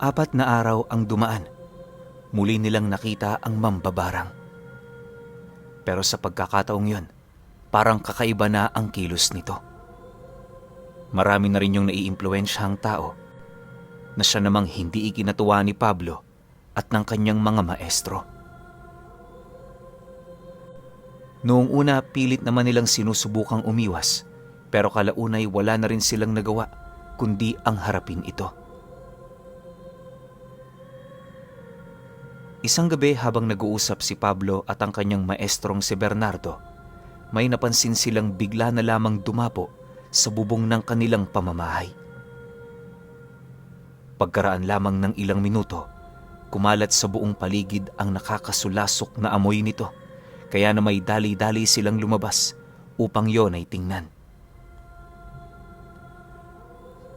4 na araw ang dumaan. Muli nilang nakita ang mambabarang. Pero sa pagkakataong yon, parang kakaiba na ang kilos nito. Marami na rin yung naiimpluwensyahang tao na siya namang hindi ikinatuwa ni Pablo at ng kanyang mga maestro. Noong una, pilit naman nilang sinusubukang umiwas, pero kalaunay wala na rin silang nagawa kundi ang harapin ito. Isang gabi habang nag-uusap si Pablo at ang kanyang maestrong si Bernardo, may napansin silang bigla na lamang dumapo sa bubong ng kanilang pamamahay. Pagkaraan lamang ng ilang minuto, kumalat sa buong paligid ang nakakasulasok na amoy nito, kaya na may dali-dali silang lumabas upang yon ay tingnan.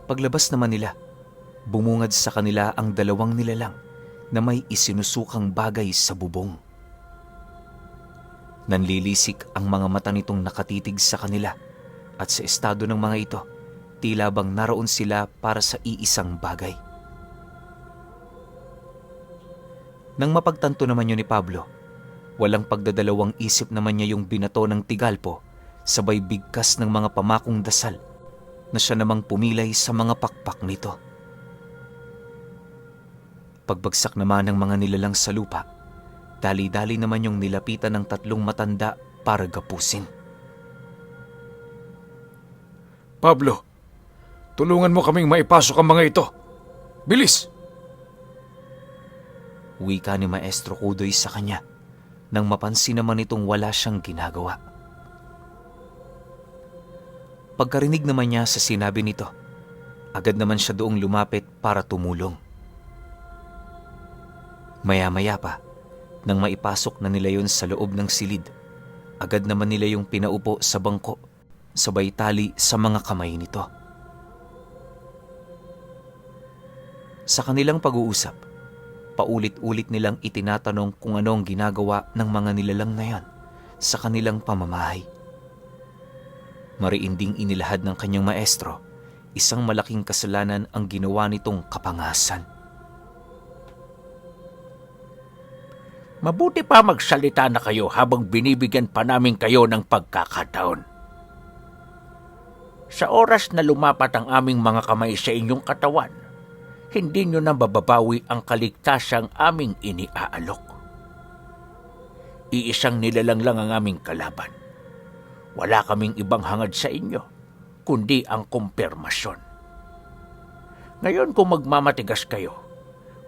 Paglabas naman nila, bumungad sa kanila ang 2 nilalang na may isinusukang bagay sa bubong. Nanlilisik ang mga mata nitong nakatitig sa kanila at sa estado ng mga ito, tila bang naroon sila para sa iisang bagay. Nang mapagtanto naman yun ni Pablo, walang pagdadalawang isip naman niya yung binato ng tigalpo, sabay bigkas ng mga pamakong dasal na siya namang pumilay sa mga pakpak nito. Pagbagsak naman ng mga nilalang sa lupa, dali-dali naman yung nilapitan ng 3 matanda para gapusin. Pablo, tulungan mo kaming maipasok ang mga ito. Bilis! Wika ni Maestro Kudoy sa kanya nang mapansin naman itong wala siyang ginagawa. Pagkarinig naman niya sa sinabi nito, agad naman siya doong lumapit para tumulong. Maya-maya pa, nang maipasok na nila yun sa loob ng silid, agad naman nila yung pinaupo sa bangko, sabay tali sa mga kamay nito. Sa kanilang pag-uusap, paulit-ulit nilang itinatanong kung ano ang ginagawa ng mga nilalang na yan sa kanilang pamamahay. Mariinding inilahad ng kanyang maestro, isang malaking kasalanan ang ginawa nitong kapangasan. Mabuti pa magsalita na kayo habang binibigyan pa namin kayo ng pagkakataon. Sa oras na lumapat ang aming mga kamay sa inyong katawan, hindi nyo na mababawi ang kaligtasang aming iniaalok. Iisang nilalang lang ang aming kalaban. Wala kaming ibang hangad sa inyo, kundi ang kumpirmasyon. Ngayon kung magmamatigas kayo,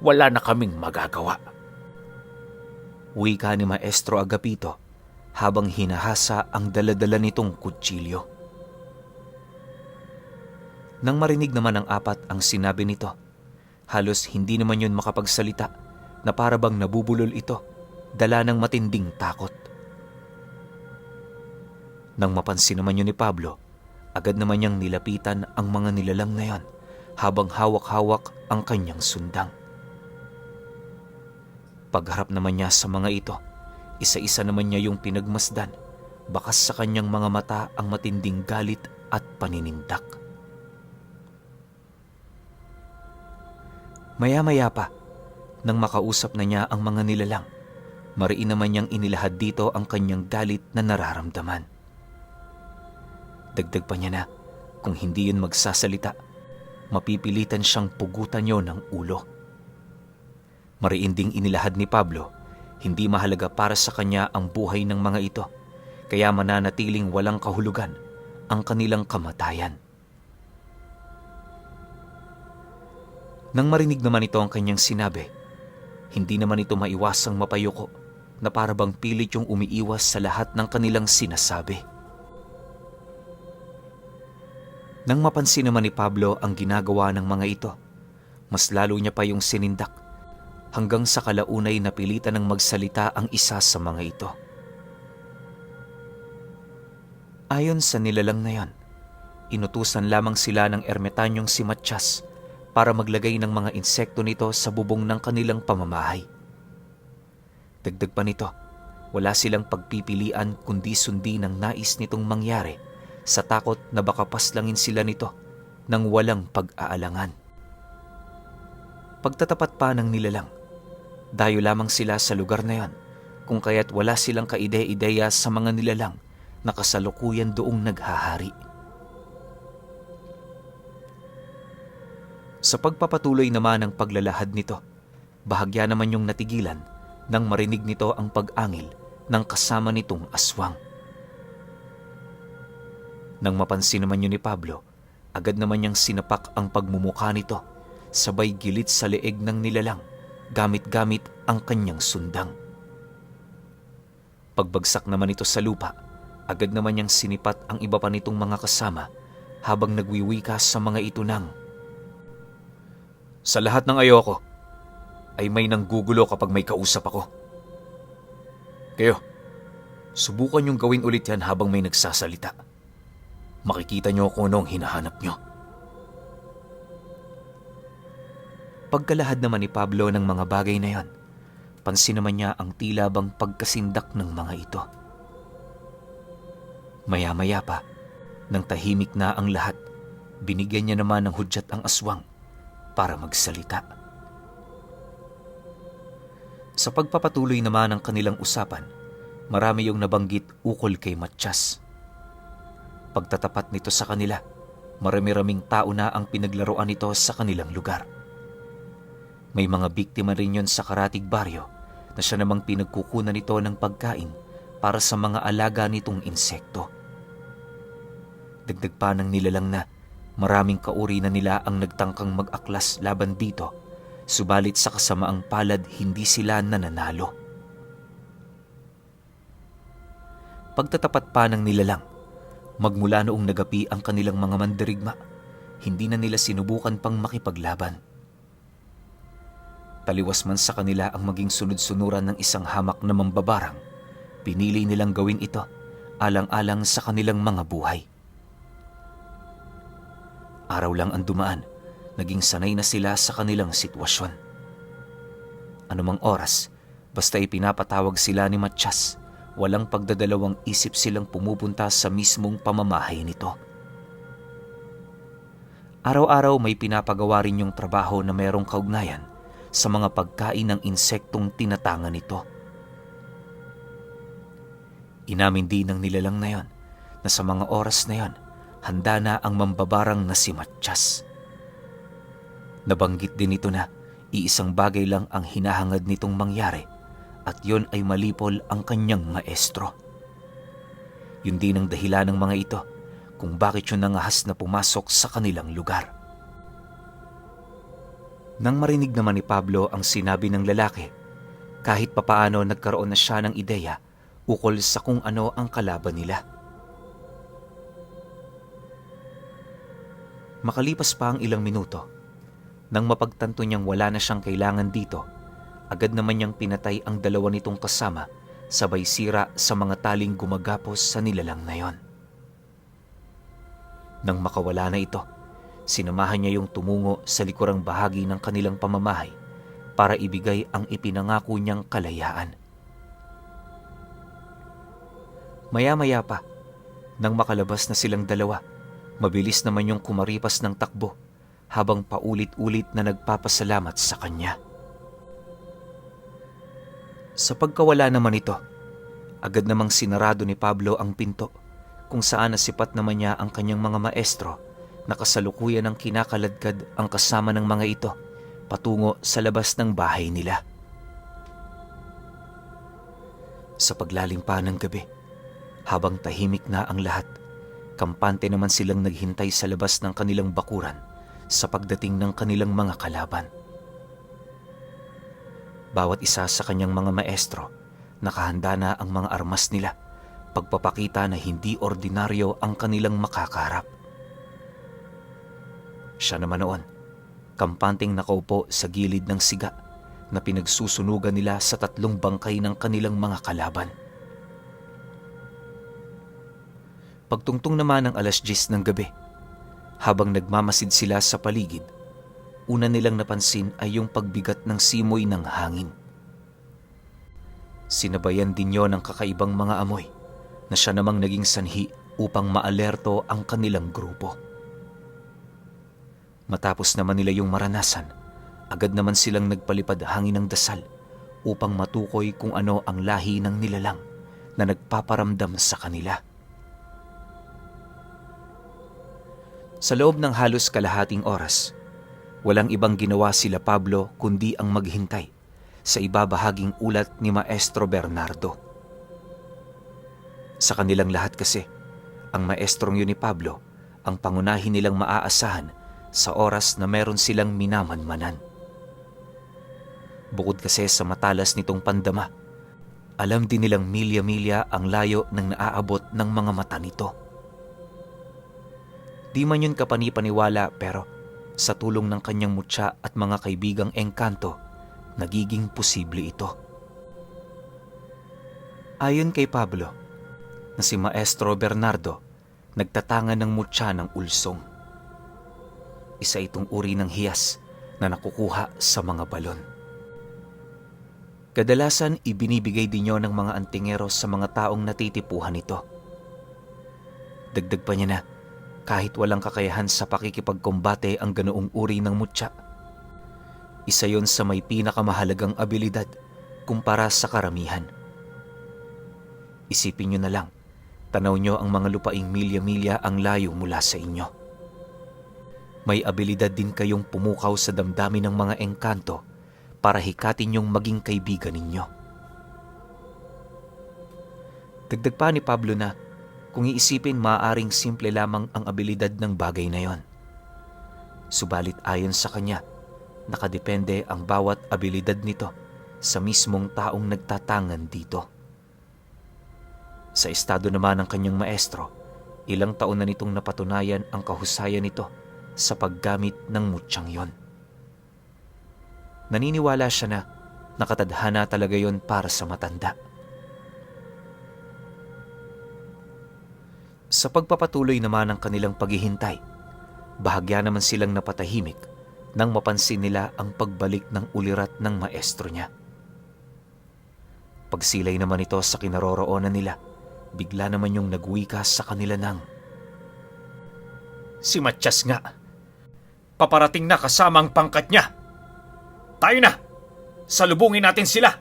wala na kaming magagawa. Wika ni Maestro Agapito habang hinahasa ang daladala nitong kutsilyo. Nang marinig naman ng 4 ang sinabi nito, halos hindi naman yun makapagsalita na para bang nabubulol ito, dala ng matinding takot. Nang mapansin naman yun ni Pablo, agad naman niyang nilapitan ang mga nilalang na yon habang hawak-hawak ang kanyang sundang. Pagharap naman niya sa mga ito, isa-isa naman niya yung pinagmasdan, bakas sa kanyang mga mata ang matinding galit at paninindak. Maya-maya pa, nang makausap na niya ang mga nilalang, mariin naman niyang inilahad dito ang kanyang galit na nararamdaman. Dagdag pa niya na, kung hindi yun magsasalita, mapipilitan siyang pugutan yun ng ulo. Mariinding inilahad ni Pablo, hindi mahalaga para sa kanya ang buhay ng mga ito, kaya mananatiling walang kahulugan ang kanilang kamatayan. Nang marinig naman ito ang kanyang sinabi, hindi naman ito maiwasang mapayuko na para bang pilit yung umiiwas sa lahat ng kanilang sinasabi. Nang mapansin naman ni Pablo ang ginagawa ng mga ito, mas lalo niya pa yung sinindak, hanggang sa kalaunay napilitan ng magsalita ang isa sa mga ito. Ayon sa nilalang na yan, inutusan lamang sila ng ermetanyong si Matias para maglagay ng mga insekto nito sa bubong ng kanilang pamamahay. Dagdag pa nito, wala silang pagpipilian kundi sundin ang nais nitong mangyari sa takot na baka paslangin sila nito ng walang pag-aalangan. Pagtatapat pa ng nilalang, dayo lamang sila sa lugar na yon, kung kaya't wala silang kaide-ideya sa mga nilalang na kasalukuyan doong naghahari. Sa pagpapatuloy naman ng paglalahad nito, bahagya naman yung natigilan nang marinig nito ang pag-angil ng kasama nitong aswang. Nang mapansin naman yun ni Pablo, agad naman niyang sinapak ang pagmumukha nito, sabay gilit sa leeg ng nilalang, gamit-gamit ang kanyang sundang. Pagbagsak naman ito sa lupa, agad naman niyang sinipat ang iba pa nitong mga kasama habang nagwiwika sa mga ito ng, "Sa lahat ng ayoko, ay may nanggugulo kapag may kausap ako. Kayo, subukan niyong gawin ulit yan habang may nagsasalita. Makikita niyo kung anong hinahanap niyo." Pagkalahad naman ni Pablo ng mga bagay na yon, pansin naman niya ang tila bang pagkasindak ng mga ito. Maya-maya pa, nang tahimik na ang lahat, binigyan niya naman ng hudyat ang aswang para magsalita. Sa pagpapatuloy naman ng kanilang usapan, marami yung nabanggit ukol kay Matiyas. Pagtatapat nito sa kanila, marami-raming tao na ang pinaglaruan nito sa kanilang lugar. May mga biktima rin yon sa Karatig Baryo na siya namang pinagkukunan nito ng pagkain para sa mga alaga nitong insekto. Dagdag pa ng nilalang na maraming kauri na nila ang nagtangkang mag-aklas laban dito, subalit sa kasamaang palad hindi sila nananalo. Pagtatapat pa ng nilalang, magmula noong nagapi ang kanilang mga mandirigma, hindi na nila sinubukan pang makipaglaban. Taliwas man sa kanila ang maging sunod-sunuran ng isang hamak na mambabarang, pinili nilang gawin ito alang-alang sa kanilang mga buhay. Araw lang ang dumaan, naging sanay na sila sa kanilang sitwasyon. Anumang oras, basta ipinapatawag sila ni Matiyas, walang pagdadalawang isip silang pumupunta sa mismong pamamahay nito. Araw-araw may pinapagawa rin yung trabaho na mayroong kaugnayan sa mga pagkain ng insektong tinatangan nito. Inamin din ng nilalang na yon na sa mga oras na yon, handa na ang mambabarang na si Matiyas. Nabanggit din ito na iisang bagay lang ang hinahangad nitong mangyari at yon ay malipol ang kanyang maestro. Yun din ang dahilan ng mga ito kung bakit yun nangahas na pumasok sa kanilang lugar. Nang marinig naman ni Pablo ang sinabi ng lalaki, kahit papaano nagkaroon na siya ng ideya ukol sa kung ano ang kalaban nila. Makalipas pa ang ilang minuto, nang mapagtanto niyang wala na siyang kailangan dito, agad naman niyang pinatay ang dalawa nitong kasama, sabay sira sa mga taling gumagapos sa nilalang na yon. Nang makawala na ito, sinamahan niya yung tumungo sa likurang bahagi ng kanilang pamamahay para ibigay ang ipinangako niyang kalayaan. Maya-maya pa, nang makalabas na silang dalawa, mabilis naman yung kumaripas ng takbo habang paulit-ulit na nagpapasalamat sa kanya. Sa pagkawala naman ito, agad namang sinarado ni Pablo ang pinto kung saan nasipat naman niya ang kanyang mga maestro na kasalukuyan ng kinakaladkad ang kasama ng mga ito patungo sa labas ng bahay nila. Sa paglalim pa ng gabi, habang tahimik na ang lahat, kampante naman silang naghintay sa labas ng kanilang bakuran sa pagdating ng kanilang mga kalaban. Bawat isa sa kanyang mga maestro, nakahanda na ang mga armas nila, pagpapakita na hindi ordinaryo ang kanilang makakarap. Siya naman noon, kampanteng nakaupo sa gilid ng siga na pinagsusunugan nila sa 3 bangkay ng kanilang mga kalaban. Pagtungtong naman ng 10:00 ng gabi, habang nagmamasid sila sa paligid, una nilang napansin ay yung pagbigat ng simoy ng hangin. Sinabayan din yon ng kakaibang mga amoy na siya namang naging sanhi upang maalerto ang kanilang grupo. Matapos naman nila yung maranasan, Agad naman silang nagpalipad hangin ng dasal upang matukoy kung ano ang lahi ng nilalang na nagpaparamdam sa kanila. Sa loob ng halos kalahating oras, walang ibang ginawa sila Pablo kundi ang maghintay sa ibabahaging ulat ni Maestro Bernardo. Sa kanilang lahat kasi, ang maestrong yun ni Pablo ang pangunahin nilang maaasahan sa oras na meron silang minamanmanan. Bukod kasi sa matalas nitong pandama, alam din nilang milya-milya ang layo ng naaabot ng mga mata nito. Di man yun kapanipaniwala pero sa tulong ng kanyang mutya at mga kaibigang engkanto, nagiging posible ito. Ayon kay Pablo, na si Maestro Bernardo, nagtatangan ng mutya ng ulsong. Isa itong uri ng hiyas na nakukuha sa mga balon. Kadalasan ibinibigay din yon ng mga antingero sa mga taong natitipuhan nito. Dagdag pa niya na kahit walang kakayahan sa pakikipagkombate ang ganoong uri ng mutya, isa yon sa may pinakamahalagang abilidad kumpara sa karamihan. Isipin nyo na lang, tanaw nyo ang mga lupaing milya-milya ang layo mula sa inyo. May abilidad din kayong pumukaw sa damdamin ng mga engkanto para hikatin yung maging kaibigan ninyo. Dagdag pa ni Pablo na kung iisipin maaaring simple lamang ang abilidad ng bagay na yon. Subalit ayon sa kanya, nakadepende ang bawat abilidad nito sa mismong taong nagtatangan dito. Sa estado naman ng kanyang maestro, ilang taon na nitong napatunayan ang kahusayan nito sa paggamit ng mutyang yon. Naniniwala siya na nakatadhana talaga yon para sa matanda. Sa pagpapatuloy naman ng kanilang paghihintay, bahagya naman silang napatahimik nang mapansin nila ang pagbalik ng ulirat ng maestro niya. Pagsilay naman ito sa kinaroroonan nila, bigla naman yung nagwika sa kanila ng, Si Matyas nga. Paparating na kasama ang pangkat niya. Tayo na! Salubungin natin sila!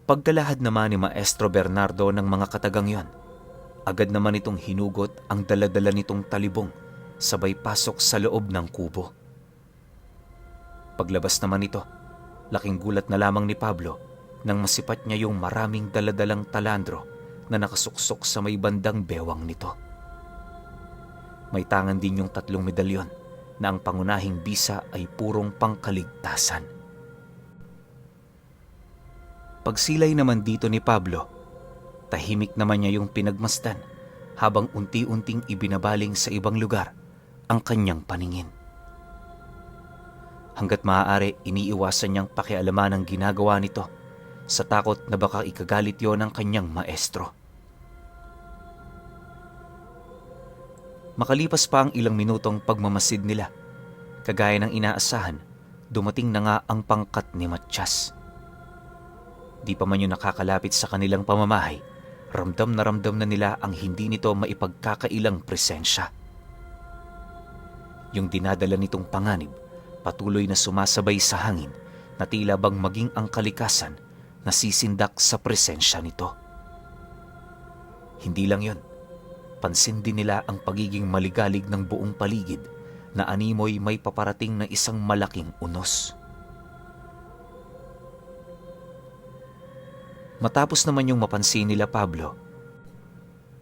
Pagkalahad naman ni Maestro Bernardo ng mga katagang yon, agad naman itong hinugot ang daladala nitong talibong sabay pasok sa loob ng kubo. Paglabas naman ito, laking gulat na lamang ni Pablo nang masipat niya yung maraming daladalang talandro na nakasuksok sa may bandang bewang nito. May tangan din yung 3 medalyon na ang pangunahing bisa ay purong pangkaligtasan. Pagsilay naman dito ni Pablo, tahimik naman niya yung pinagmasdan habang unti-unting ibinabaling sa ibang lugar ang kanyang paningin. Hanggat maaari, iniiwasan niyang pakialaman ang ginagawa nito sa takot na baka ikagalit yon ng kanyang maestro. Makalipas pa ang ilang minutong pagmamasid nila, kagaya ng inaasahan, dumating na nga ang pangkat ni Matyas. Di pa man yun nakakalapit sa kanilang pamamahay, ramdam na nila ang hindi nito maipagkakailang presensya. Yung dinadala nitong panganib, patuloy na sumasabay sa hangin na tila bang maging ang kalikasan na sisindak sa presensya nito. Hindi lang yun, pansin din nila ang pagiging maligalig ng buong paligid na animoy may paparating na isang malaking unos. Matapos naman yung mapansin nila Pablo,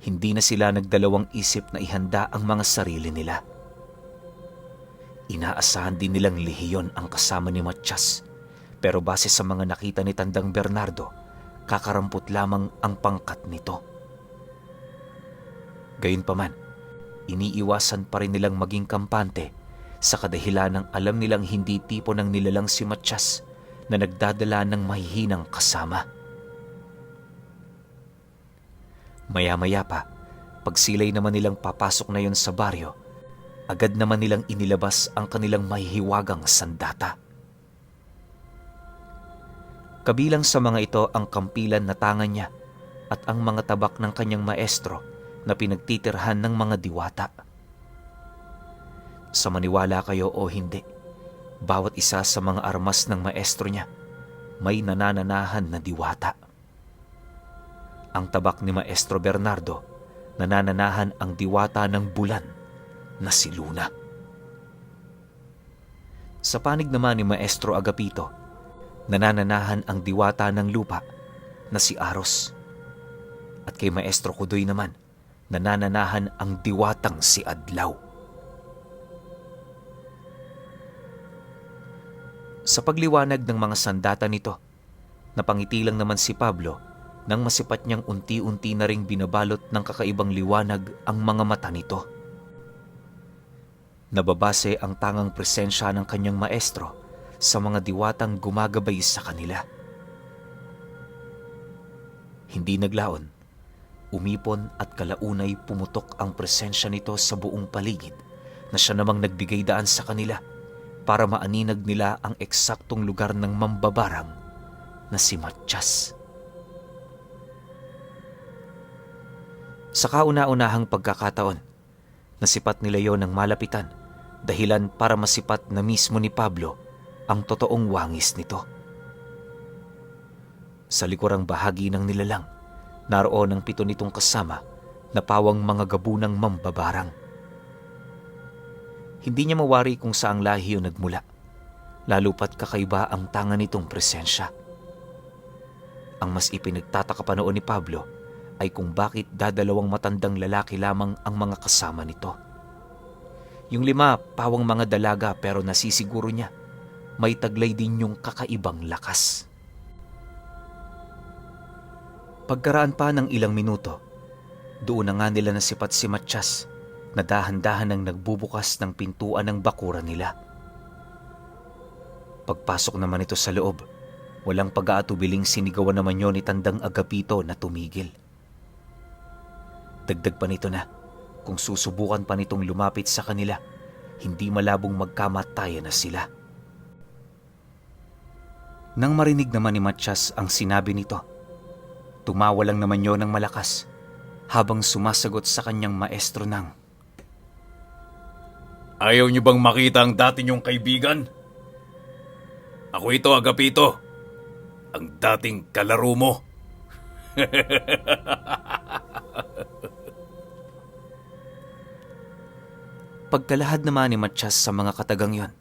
hindi na sila nagdalawang isip na ihanda ang mga sarili nila. Inaasahan din nilang lehiyon ang kasama ni Matyas, pero base sa mga nakita ni Tandang Bernardo, kakarampot lamang ang pangkat nito. Gayunpaman, iniiwasan pa rin nilang maging kampante sa kadahilan ng alam nilang hindi tipo ng nilalang si Matyas na nagdadala ng mahihinang kasama. Maya-maya pa, pagsilay naman nilang papasok na yon sa baryo, agad naman nilang inilabas ang kanilang mahihiwagang sandata. Kabilang sa mga ito ang kampilan na tangan niya at ang mga tabak ng kanyang maestro na pinagtitirhan ng mga diwata. Sa maniwala kayo o hindi, bawat isa sa mga armas ng maestro niya may nanananahan na diwata. Ang tabak ni Maestro Bernardo, nanananahan ang diwata ng bulan na si Luna. Sa panig naman ni Maestro Agapito, nanananahan ang diwata ng lupa na si Aros. At kay Maestro Kudoy naman, nanananahan ang diwatang si Adlaw. Sa pagliwanag ng mga sandata nito, napangiti lang naman si Pablo nang masipat niyang unti-unti na ring binabalot ng kakaibang liwanag ang mga mata nito. Nababase ang tangang presensya ng kanyang maestro sa mga diwatang gumagabay sa kanila. Hindi naglaon, umipon at kalaunay pumutok ang presensya nito sa buong paligid na siya namang nagbigay daan sa kanila para maaninag nila ang eksaktong lugar ng mambabarang na si Matiyas. Sa kauna-unahang pagkakataon, nasipat nila yon ng malapitan, dahilan para masipat na mismo ni Pablo ang totoong wangis nito. Sa likurang bahagi ng nilalang, naroon ang 7 nitong kasama na pawang mga gabunang mambabarang. Hindi niya mawari kung saang lahi yun nagmula, lalo pat kakaiba ang tanga nitong presensya. Ang mas ipinagtataka pa noon ni Pablo ay kung bakit dadalawang matandang lalaki lamang ang mga kasama nito. Yung 5 pawang mga dalaga, pero nasisiguro niya may taglay din yung kakaibang lakas. Pagkaraan pa ng ilang minuto, doon na nga nila nasipat si Matiyas na dahan-dahan ang nagbubukas ng pintuan ng bakuran nila. Pagpasok naman ito sa loob, walang pag-aatubiling sinigawan naman yun ni Tandang Agapito na tumigil. Dagdag pa nito na, kung susubukan pa nitong lumapit sa kanila, hindi malabong magkamatayan na sila. Nang marinig naman ni Matiyas ang sinabi nito, tumawa lang naman yon ng malakas habang sumasagot sa kanyang maestro ng, Ayaw niyo bang makita ang dati niyong kaibigan? Ako ito, Agapito. Ang dating kalaro mo. Pagkalahad naman ni Matiyas sa mga katagang yon,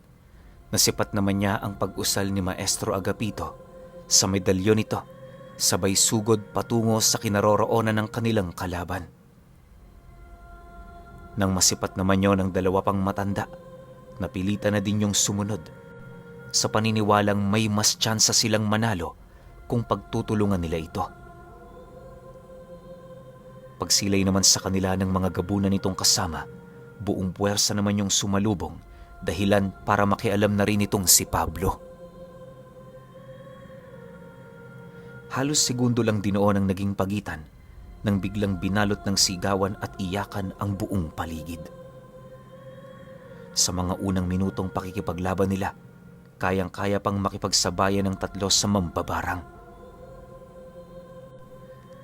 nasipat naman niya ang pag-usal ni Maestro Agapito sa medalyon nito, sabay sugod patungo sa kinaroroonan ng kanilang kalaban. Nang masipat naman yon ng 2 pang matanda, napilitan na din yung sumunod, sa paniniwalang may mas tsansa silang manalo kung pagtutulungan nila ito. Pagsilay naman sa kanila ng mga gabunan nitong kasama, buong puwersa naman yung sumalubong, dahilan para makialam na rin itong si Pablo. Halos segundo lang dinoon ang naging pagitan nang biglang binalot ng sigawan at iyakan ang buong paligid. Sa mga unang minutong pakikipaglaban nila, kayang-kaya pang makipagsabayan ng 3 sa mambabarang.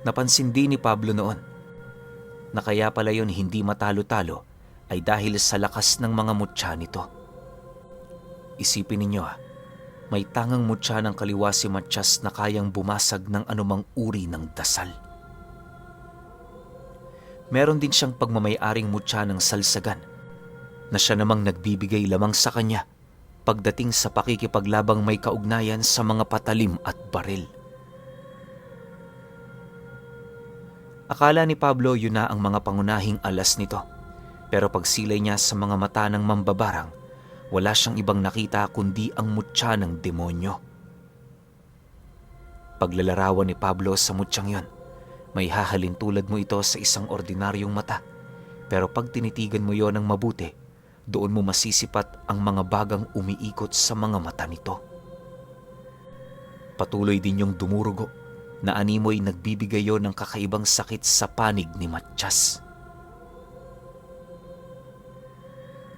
Napansin din ni Pablo noon na kaya pala yun hindi matalo-talo ay dahil sa lakas ng mga mutya nito. Isipin ninyo may tangang mutya ng kaliwa si Matiyas na kayang bumasag ng anumang uri ng dasal. Meron din siyang pagmamay-aring mutya ng salsagan na siya namang nagbibigay lamang sa kanya pagdating sa pakikipaglabang may kaugnayan sa mga patalim at baril. Akala ni Pablo yun na ang mga pangunahing alas nito, pero pagsilay niya sa mga mata ng mambabarang, wala siyang ibang nakita kundi ang mutya ng demonyo. Paglalarawan ni Pablo sa mutyang yon, may hahalin tulad mo ito sa isang ordinaryong mata, pero pag tinitigan mo yon ng mabuti, doon mo masisipat ang mga bagang umiikot sa mga mata nito. Patuloy din yung dumurugo na animoy nagbibigay yon ng kakaibang sakit sa panig ni Matiyas.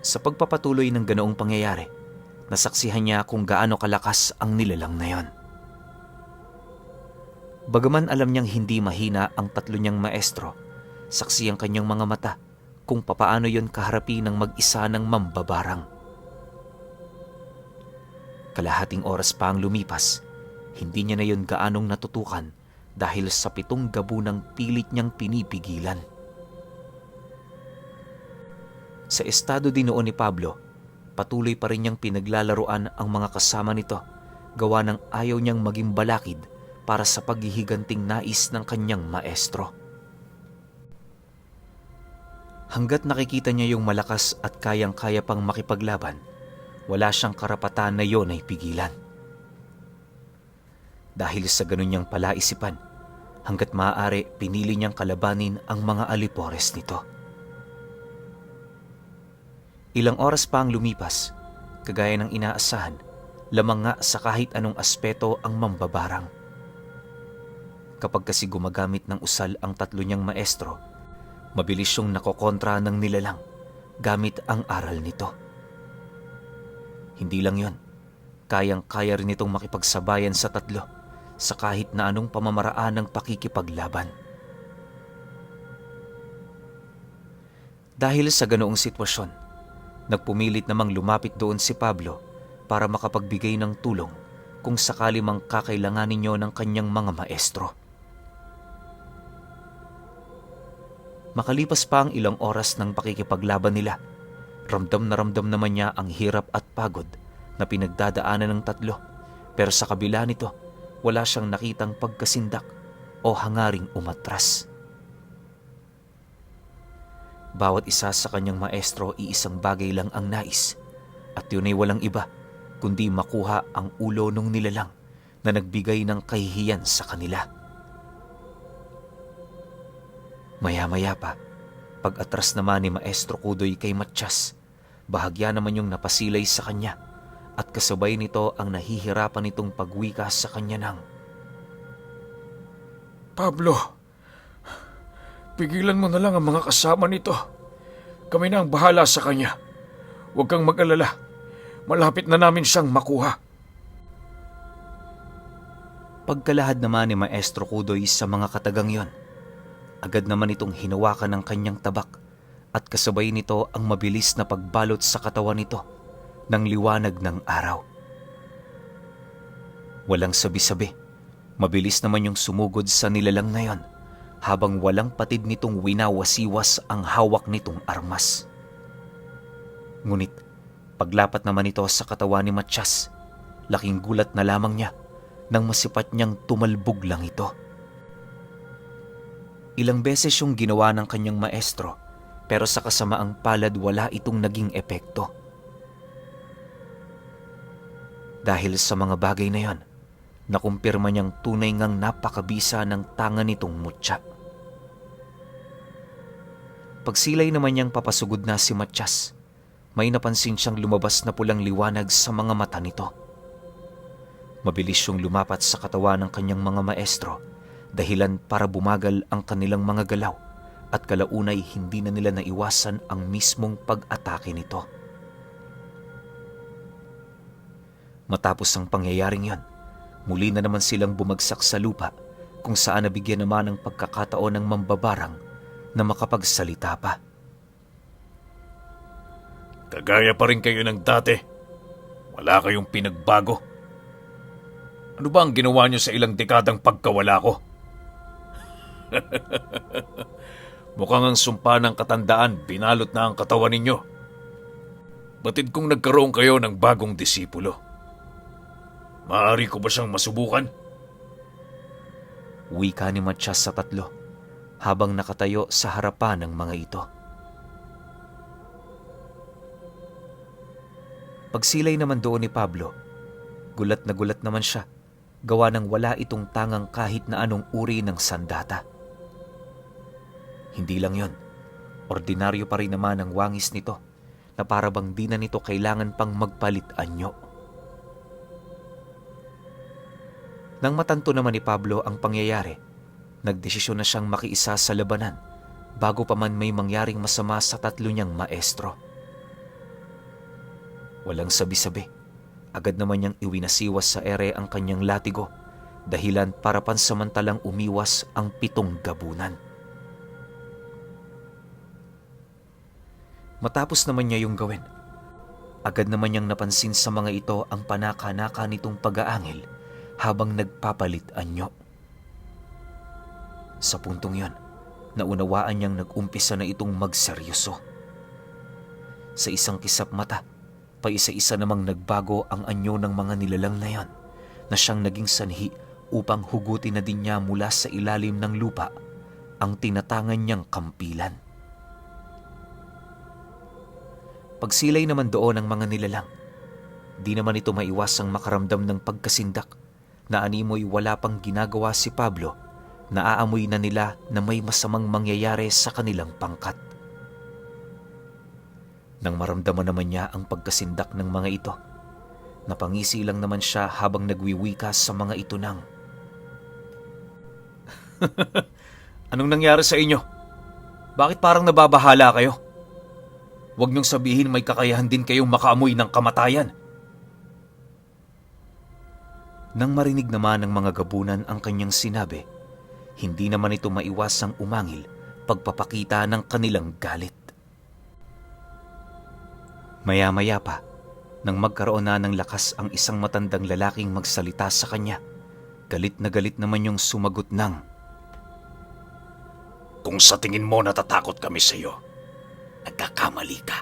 Sa pagpapatuloy ng ganoong pangyayari, nasaksihan niya kung gaano kalakas ang nilalang na yon. Bagaman alam niyang hindi mahina ang 3 niyang maestro, saksi ang kanyang mga mata kung papaano yon kaharapin ng mag-isa ng mambabarang. Kalahating oras pa ang lumipas, hindi niya na yon gaanong natutukan dahil sa 7 gabunang pilit niyang pinipigilan. Sa estado din noon ni Pablo, patuloy pa rin niyang pinaglalaruan ang mga kasama nito, gawa ng ayaw niyang maging balakid para sa paghihiganting nais ng kanyang maestro. Hanggat nakikita niya yung malakas at kayang-kaya pang makipaglaban, wala siyang karapatan na yon ay pigilan. Dahil sa ganun niyang palaisipan, hanggat maaari pinili niyang kalabanin ang mga alipores nito. Ilang oras pa ang lumipas, kagaya ng inaasahan, lamang nga sa kahit anong aspeto ang mambabarang. Kapag kasi gumagamit ng usal ang 3 niyang maestro, mabilis siyang nakokontra ng nilalang gamit ang aral nito. Hindi lang yon, kayang-kaya rin itong makipagsabayan sa 3 sa kahit na anong pamamaraan ng pakikipaglaban. Dahil sa ganoong sitwasyon, nagpumilit namang lumapit doon si Pablo para makapagbigay ng tulong kung sakali mang kakailanganin niyo ng kanyang mga maestro. Makalipas pa ang ilang oras ng pakikipaglaban nila, ramdam naman niya ang hirap at pagod na pinagdadaanan ng 3, pero sa kabila nito, wala siyang nakitang pagkasindak o hangaring umatras. Bawat isa sa kanyang maestro iisang bagay lang ang nais, at yun ay walang iba kundi makuha ang ulo ng nilalang na nagbigay ng kahihiyan sa kanila. Maya-maya pa, pag-atras naman ni Maestro Kudoy kay Matiyas, bahagya naman yung napasilay sa kanya at kasabay nito ang nahihirapan nitong pagwika sa kanya ng, Pablo, pigilan mo na lang ang mga kasama nito. Kami na ang bahala sa kanya. Huwag kang mag-alala. Malapit na namin siyang makuha. Pagkalahad naman ni Maestro Kudoy sa mga katagang yon, agad naman itong hinawakan ng kanyang tabak at kasabay nito ang mabilis na pagbalot sa katawan nito ng liwanag ng araw. Walang sabi-sabi, mabilis naman yung sumugod sa nilalang na yon habang walang patid nitong winawasiwas ang hawak nitong armas. Ngunit paglapat naman ito sa katawan ni Matiyas, laking gulat na lamang niya nang masipat niyang tumalbog lang ito. Ilang beses yung ginawa ng kanyang maestro, pero sa kasamaang palad wala itong naging epekto. Dahil sa mga bagay na yon, nakumpirma niyang tunay ngang napakabisa ng tanga nitong mutya. Pagsilay naman niyang papasugod na si Matiyas, may napansin siyang lumabas na pulang liwanag sa mga mata nito. Mabilis siyang lumapat sa katawan ng kanyang mga maestro, dahilan para bumagal ang kanilang mga galaw at kalaunay hindi na nila naiwasan ang mismong pag-atake nito. Matapos ang pangyayaring yon, muli na naman silang bumagsak sa lupa kung saan nabigyan naman ng pagkakataon ng mambabarang na makapagsalita pa. Kagaya pa rin kayo ng dati. Wala kayong pinagbago. Ano ba ang ginawa niyo sa ilang dekadang pagkawala ko? Mukhang ang sumpa ng katandaan binalot na ang katawan ninyo. Batid kong nagkaroon kayo ng bagong disipulo. Maaari ko ba siyang masubukan? Wika ni Matiyas sa 3 habang nakatayo sa harapan ng mga ito. Pagsilay naman doon ni Pablo, gulat naman siya, gawa ng wala itong tangang kahit na anong uri ng sandata. Hindi lang yon, ordinaryo pa rin naman ang wangis nito na para bang di na nito kailangan pang magpalit anyo. Nang matanto naman ni Pablo ang pangyayari, nagdesisyon na siyang makiisa sa labanan bago pa man may mangyaring masama sa 3 niyang maestro. Walang sabi-sabi, agad naman niyang iwinasiwas sa ere ang kanyang latigo, dahilan para pansamantalang umiwas ang 7 gabunan. Matapos naman niya yung gawin, agad naman niyang napansin sa mga ito ang panaka-naka nitong pag-aangil habang nagpapalit anyo. Sa puntong yon, naunawaan niyang nag-umpisa na itong magseryoso. Sa isang kisap mata, paisa-isa namang nagbago ang anyo ng mga nilalang na yon na siyang naging sanhi upang hugutin na din niya mula sa ilalim ng lupa ang tinatangan niyang kampilan. Pagsilay naman doon ng mga nilalang, di naman ito maiwasang makaramdam ng pagkasindak na animoy wala pang ginagawa si Pablo, naaamoy na nila na may masamang mangyayari sa kanilang pangkat. Nang maramdaman naman niya ang pagkasindak ng mga ito, napangisi lang naman siya habang nagwiwika sa mga ito ng, Anong nangyari sa inyo? Bakit parang nababahala kayo? Huwag niyong sabihin may kakayahan din kayong makaamoy ng kamatayan. Nang marinig naman ng mga gabunan ang kanyang sinabi, hindi naman ito maiwasang umangil pagpapakita ng kanilang galit. Maya-maya pa, nang magkaroon na ng lakas ang isang matandang lalaking magsalita sa kanya, galit na galit naman yung sumagot ng, Kung sa tingin mo natatakot kami sa iyo, nagkakamali ka.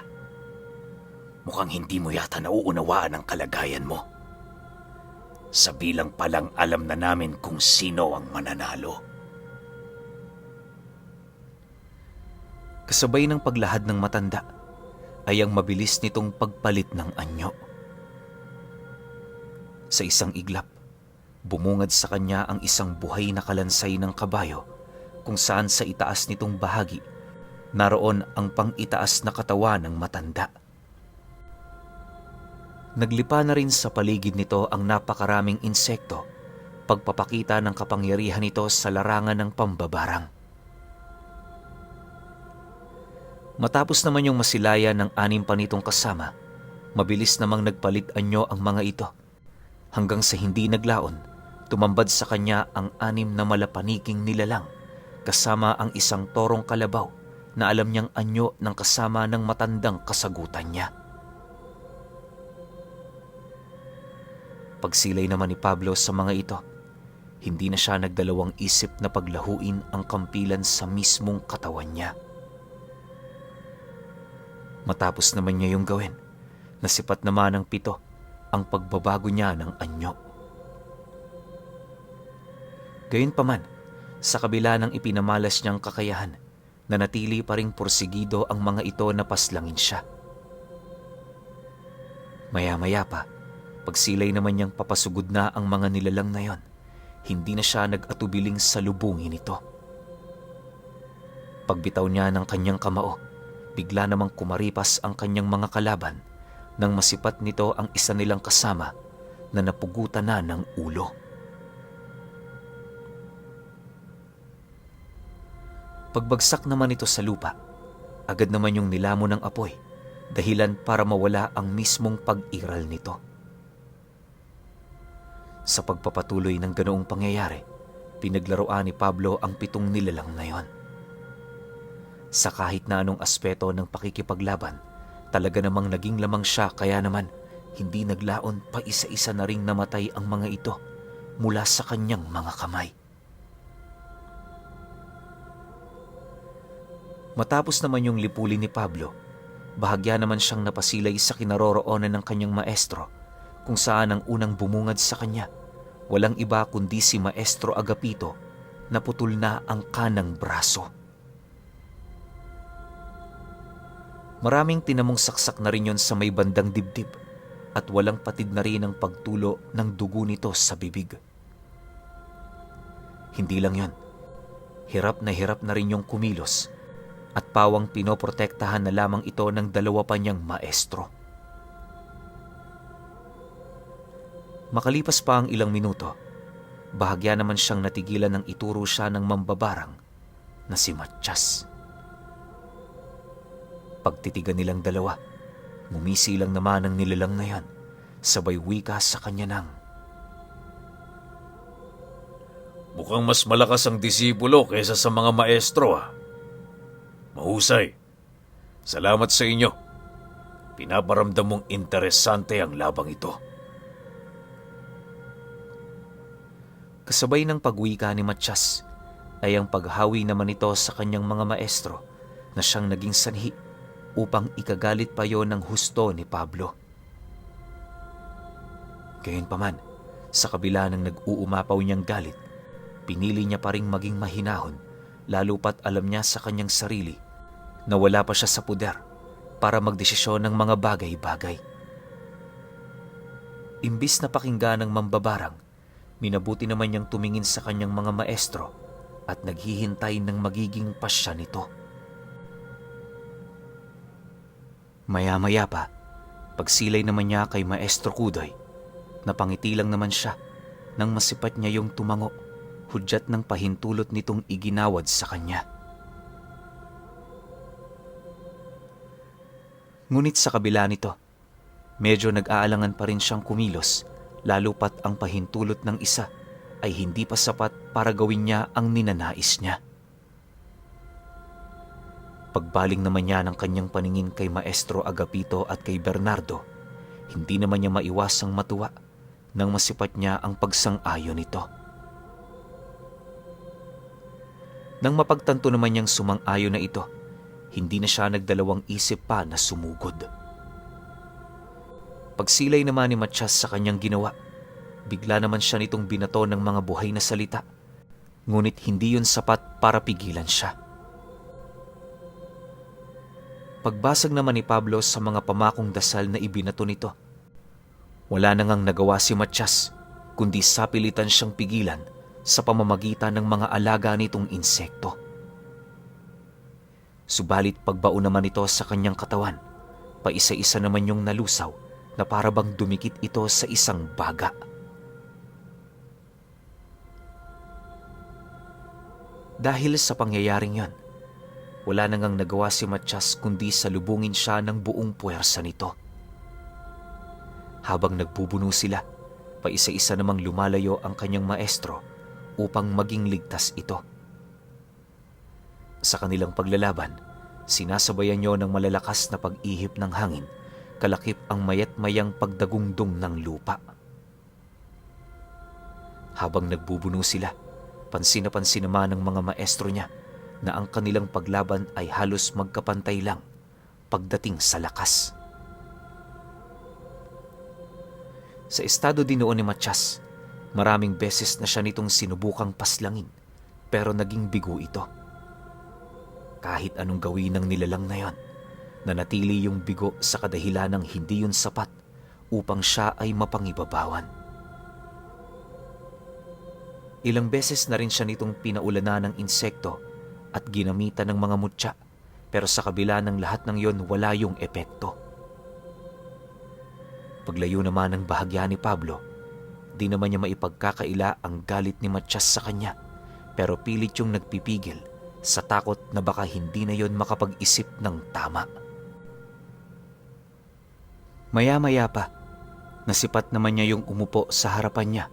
Mukhang hindi mo yata nauunawaan ang kalagayan mo. Sa bilang pa lang alam na namin kung sino ang mananalo. Kasabay ng paglahad ng matanda ay ang mabilis nitong pagpalit ng anyo. Sa isang iglap, bumungad sa kanya ang isang buhay na kalansay ng kabayo kung saan sa itaas nitong bahagi naroon ang pang-itaas na katawan ng matanda. Naglipa na rin sa paligid nito ang napakaraming insekto, pagpapakita ng kapangyarihan nito sa larangan ng pambabarang. Matapos naman yung masilaya ng 6 pa nitong kasama, mabilis namang nagpalit anyo ang mga ito, hanggang sa hindi naglaon, tumambad sa kanya ang 6 na malapaniking nilalang, kasama ang isang torong kalabaw na alam niyang anyo ng kasama ng matandang kasagutan niya. Pagsilay naman ni Pablo sa mga ito, hindi na siya nagdalawang isip na paglahuin ang kampilan sa mismong katawan niya. Matapos naman niya yung gawin, nasipat naman ng 7 ang pagbabago niya ng anyo. Gayunpaman, sa kabila ng ipinamalas niyang kakayahan, nanatili pa ring porsigido ang mga ito na paslangin siya. Maya-maya pa, pagsilay naman niyang papasugod na ang mga nilalang na yon, hindi na siya nag-atubiling sa lubungin ito. Pagbitaw niya ng kanyang kamao, bigla namang kumaripas ang kanyang mga kalaban nang masipat nito ang isa nilang kasama na napugutan na ng ulo. Pagbagsak naman ito sa lupa, agad naman yung nilamon ng apoy, dahilan para mawala ang mismong pag-iral nito. Sa pagpapatuloy ng ganoong pangyayari, pinaglaruan ni Pablo ang 7 nilalang na yon. Sa kahit na anong aspeto ng pakikipaglaban, talaga namang naging lamang siya, kaya naman hindi naglaon pa isa-isa na ring namatay ang mga ito mula sa kanyang mga kamay. Matapos naman yung lipulin ni Pablo, bahagya naman siyang napasilay sa kinaroroonan ng kanyang maestro, kung saan ang unang bumungad sa kanya, walang iba kundi si Maestro Agapito, na putol na ang kanang braso. Maraming tinamong saksak na rin yon sa may bandang dibdib at walang patid na rin ang pagtulo ng dugo nito sa bibig. Hindi lang yon, hirap na rin yung kumilos at pawang pinoprotektahan na lamang ito ng 2 pa niyang maestro. Makalipas pa ang ilang minuto, bahagya naman siyang natigilan ng ituro siya ng mambabarang na si Matyas. Pagtitigan nilang 2, ngumisi lang naman ang nilalang na yan, sabay wika sa kanya ng, Mukhang mas malakas ang disipulo kaysa sa mga maestro, ah. Mahusay. Salamat sa inyo. Pinaparamdam mong interesante ang labang ito. Kasabay ng pag-wika ni Matiyas ay ang paghawi naman nito sa kanyang mga maestro na siyang naging sanhi upang ikagalit pa yon ng husto ni Pablo. Gayunpaman, sa kabila ng nag-uumapaw niyang galit, pinili niya pa ring maging mahinahon, lalo pat alam niya sa kanyang sarili na wala pa siya sa puder para magdesisyon ng mga bagay-bagay. Imbis na pakinggan ng mambabarang, minabuti naman niyang tumingin sa kanyang mga maestro at naghihintay ng magiging pasya nito. Maya-maya pa, pagsilay naman niya kay Maestro Kudoy, napangiti lang naman siya nang masipat niya yung tumango, hudyat ng pahintulot nitong iginawad sa kanya. Ngunit sa kabila nito, medyo nag-aalangan pa rin siyang kumilos, lalo pat ang pahintulot ng isa ay hindi pa sapat para gawin niya ang ninanais niya. Pagbaling naman niya ng kanyang paningin kay Maestro Agapito at kay Bernardo, hindi naman niya maiwasang matuwa nang masipat niya ang pagsang-ayon nito. Nang mapagtanto naman niyang sumang-ayon na ito, hindi na siya nagdalawang isip pa na sumugod. Pagsilay naman ni Matiyas sa kanyang ginawa, bigla naman siya nitong binato ng mga buhay na salita, ngunit hindi yun sapat para pigilan siya. Pagbasag naman ni Pablo sa mga pamakong dasal na ibinato nito, wala na ngang nagawa si Matiyas, kundi sapilitan siyang pigilan sa pamamagitan ng mga alaga nitong insekto. Subalit pagbaon naman ito sa kanyang katawan, paisa-isa naman yung nalusaw na para bang dumikit ito sa isang baga. Dahil sa pangyayaring yon, wala na ngang nagawa si Matiyas kundi salubungin siya ng buong puwersa nito. Habang nagbubuno sila, paisa-isa namang lumalayo ang kanyang maestro upang maging ligtas ito. Sa kanilang paglalaban, sinasabayan niyo ng malalakas na pag-ihip ng hangin, kalakip ang mayat-mayang pagdagungdong ng lupa. Habang nagbubuno sila, pansin na pansin naman ng mga maestro niya na ang kanilang paglaban ay halos magkapantay lang pagdating sa lakas. Sa estado din noon ni Matiyas, maraming beses na siya nitong sinubukang paslangin pero naging bigo ito. Kahit anong gawin ng nilalang na yon, nanatili yung bigo sa kadahilanang hindi yun sapat upang siya ay mapangibabawan. Ilang beses na rin siya nitong pinaulanan ng insekto at ginamitan ng mga mutya, pero sa kabila ng lahat ng yon wala yung epekto. Paglayo naman ng bahagya ni Pablo, di naman niya maipagkakaila ang galit ni Matiyas sa kanya, pero pilit yung nagpipigil sa takot na baka hindi na yon makapag-isip ng tama. Maya-maya pa, nasipat naman niya yung umupo sa harapan niya,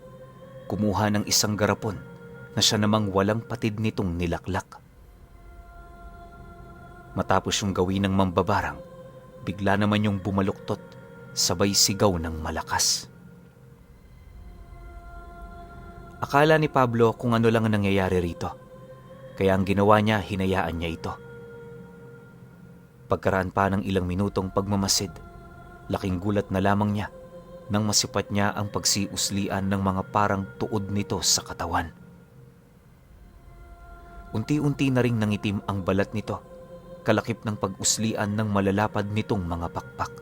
kumuha ng isang garapon na siya namang walang patid nitong nilaklak. Matapos yung gawin ng mambabarang, bigla naman yung bumaluktot, sabay sigaw ng malakas. Akala ni Pablo kung ano lang ang nangyayari rito, kaya ang ginawa niya, hinayaan niya ito. Pagkaraan pa ng ilang minutong pagmamasid, laking gulat na lamang niya nang masipat niya ang pagsiuslian ng mga parang tuod nito sa katawan. Unti-unti na ring nangitim ang balat nito, kalakip ng pag-uslian ng malalapad nitong mga pakpak.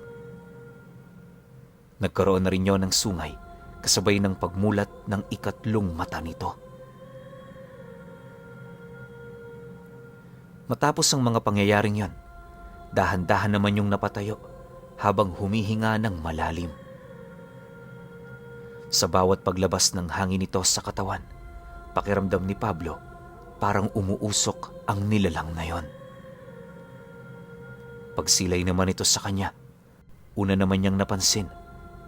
Nagkaroon na rin yon ng sungay, kasabay ng pagmulat ng ikatlong mata nito. Matapos ang mga pangyayaring yon, dahan-dahan naman yung napatayo habang humihinga ng malalim. Sa bawat paglabas ng hangin nito sa katawan, pakiramdam ni Pablo parang umuusok ang nilalang na yon. Pagsilay naman ito sa kanya, una naman niyang napansin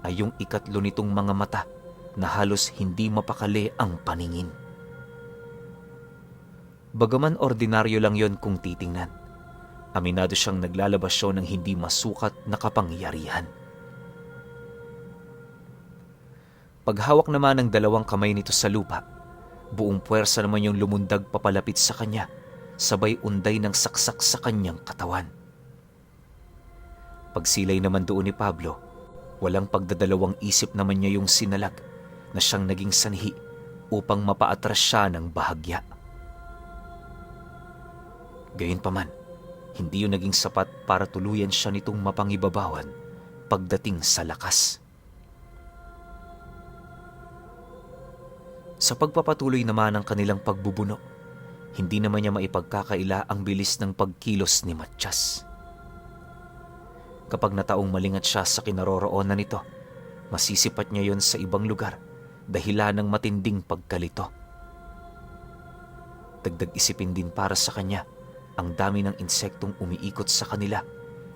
ay yung ikatlo nitong mga mata na halos hindi mapakali ang paningin. Bagaman ordinaryo lang yon kung titingnan, Aminado siyang naglalabas siya ng hindi masukat na kapangyarihan. Paghawak naman ng dalawang kamay nito sa lupa, buong puwersa naman yung lumundag papalapit sa kanya, sabay unday ng saksak sa kanyang katawan. Pagsilay naman doon ni Pablo, walang pagdadalawang isip naman niya yung sinalag na siyang naging sanhi upang mapaatras siya ng bahagya. Gayunpaman, hindi yun naging sapat para tuluyan siya nitong mapangibabawan pagdating sa lakas. Sa pagpapatuloy naman ng kanilang pagbubuno, hindi naman niya maipagkakaila ang bilis ng pagkilos ni Matiyas. Kapag nataong malingat siya sa kinaroroonan nito, masisipat niya yon sa ibang lugar dahilan ng matinding pagkalito. Dagdag isipin din para sa kanya ang dami ng insektong umiikot sa kanila,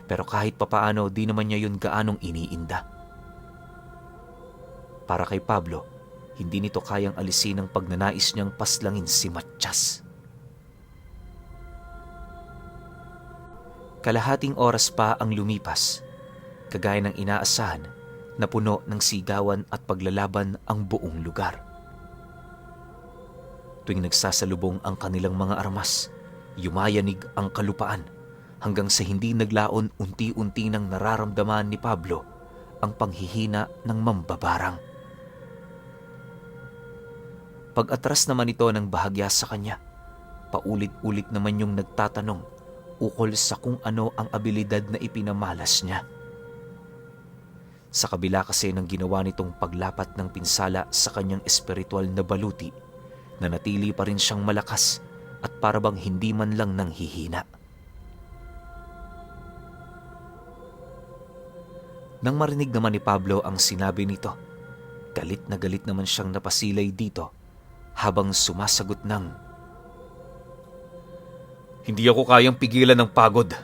pero kahit papaano di naman niya yun gaanong iniinda. Para kay Pablo, hindi nito kayang alisin ang pagnanais niyang paslangin si Matiyas. Kalahating oras pa ang lumipas, kagaya ng inaasahan na puno ng sigawan at paglalaban ang buong lugar. Tuwing nagsasalubong ang kanilang mga armas, yumayanig ang kalupaan hanggang sa hindi naglaon unti-unti nang nararamdaman ni Pablo ang panghihina ng mambabarang. Pag-atras naman ito ng bahagya sa kanya, paulit-ulit naman yung nagtatanong ukol sa kung ano ang abilidad na ipinamalas niya. Sa kabila kasi ng ginawa nitong paglapat ng pinsala sa kanyang espiritual na baluti, nanatili pa rin siyang malakas at parabang hindi man lang nanghihina. Nang marinig naman ni Pablo ang sinabi nito, galit na galit naman siyang napasilay dito habang sumasagot ng, Hindi ako kayang pigilan ng pagod.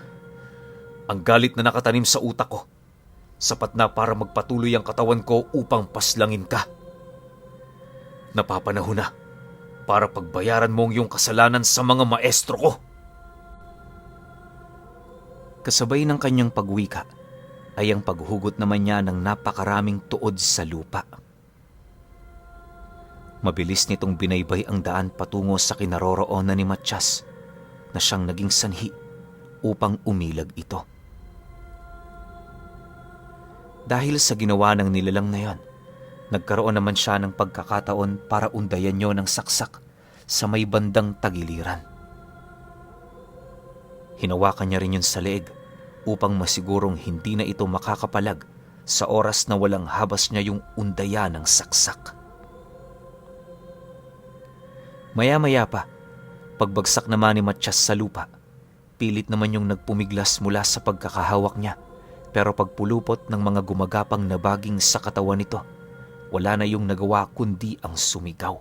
Ang galit na nakatanim sa utak ko, sapat na para magpatuloy ang katawan ko upang paslangin ka. Napapanahon na para pagbayaran mo ang iyong kasalanan sa mga maestro ko. kasabay ng kanyang pagwika ay ang paghugot naman niya ng napakaraming tuod sa lupa. Mabilis nitong binaybay ang daan patungo sa kinaroroonan ni Matiyas na siyang naging sanhi upang umilag ito. Dahil sa ginawa ng nilalang na yon, nagkaroon naman siya ng pagkakataon para undayan niyo ng saksak sa may bandang tagiliran. Hinawakan niya rin yun sa leeg upang masigurong hindi na ito makakapalag sa oras na walang habas niya yung undaya ng saksak. Maya-maya pa, pagbagsak naman ni Matiyas sa lupa, pilit naman yung nagpumiglas mula sa pagkakahawak niya, pero pagpulupot ng mga gumagapang na baging sa katawan nito, wala na yung nagawa kundi ang sumigaw.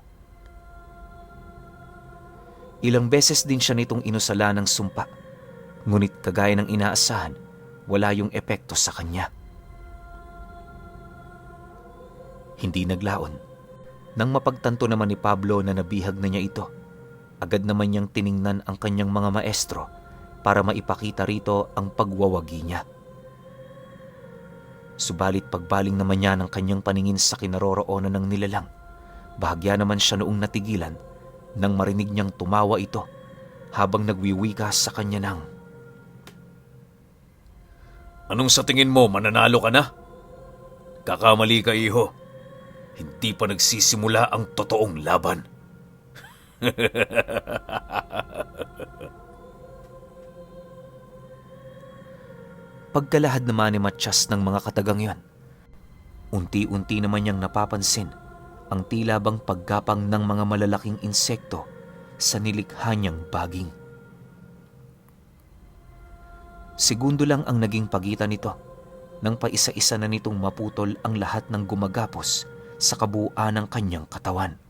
Ilang beses din siya nitong inusala ng sumpa, ngunit kagaya ng inaasahan, wala yung epekto sa kanya. Hindi naglaon. Nang mapagtanto naman ni Pablo na nabihag na niya ito, agad naman niyang tiningnan ang kanyang mga maestro para maipakita rito ang pagwawagi niya. Subalit pagbaling naman niya ng kanyang paningin sa kinaroroonan ng nilalang, bahagya naman siya noong natigilan nang marinig niyang tumawa ito habang nagwiwika sa kanya ng, Anong sa tingin mo, mananalo ka na? Kakamali ka, iho. Hindi pa nagsisimula ang totoong laban. Pagkalahad naman ni Matiyas ng mga katagang yon, unti-unti naman niyang napapansin ang tila bang paggapang ng mga malalaking insekto sa nilikha niyang baging. Segundo lang ang naging pagitan nito nang paisa-isa na nitong maputol ang lahat ng gumagapos sa kabuuan ng kanyang katawan.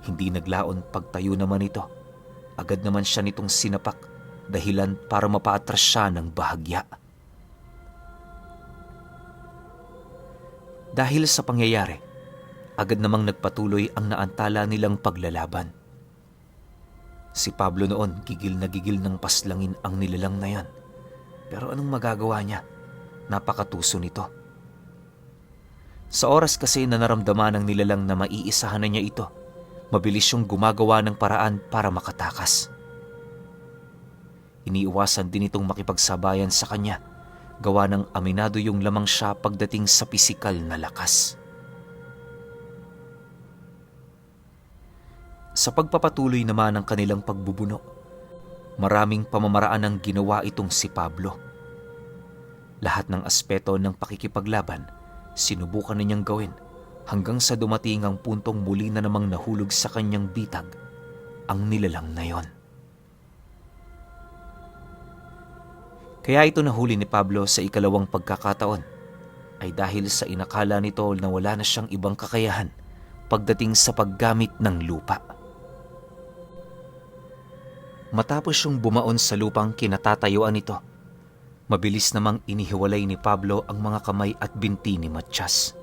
Hindi naglaon pagtayo naman ito, agad naman siya nitong sinapak dahilan para mapaatras siya ng bahagya. Dahil sa pangyayari, agad namang nagpatuloy ang naantala nilang paglalaban. Si Pablo noon gigil na gigil ng paslangin ang nilalang na yan. Pero anong magagawa niya? Napakatuso nito. Sa oras kasi na naramdaman ng nilalang na maiisahan na niya ito, mabilis siyang gumagawa ng paraan para makatakas. Iniiwasan din itong makipagsabayan sa kanya, gawa ng aminado yung lamang siya pagdating sa pisikal na lakas. Sa pagpapatuloy naman ng kanilang pagbubuno, maraming pamamaraan ang ginawa itong si Pablo. Lahat ng aspeto ng pakikipaglaban, sinubukan na niyang gawin hanggang sa dumating ang puntong muli na namang nahulog sa kanyang bitag ang nilalang na yon. Kaya ito nahuli ni Pablo sa ikalawang pagkakataon ay dahil sa inakala nito na wala na siyang ibang kakayahan pagdating sa paggamit ng lupa. Matapos siyang bumaon sa lupang kinatatayuan nito, mabilis namang inihiwalay ni Pablo ang mga kamay at binti ni Matyas.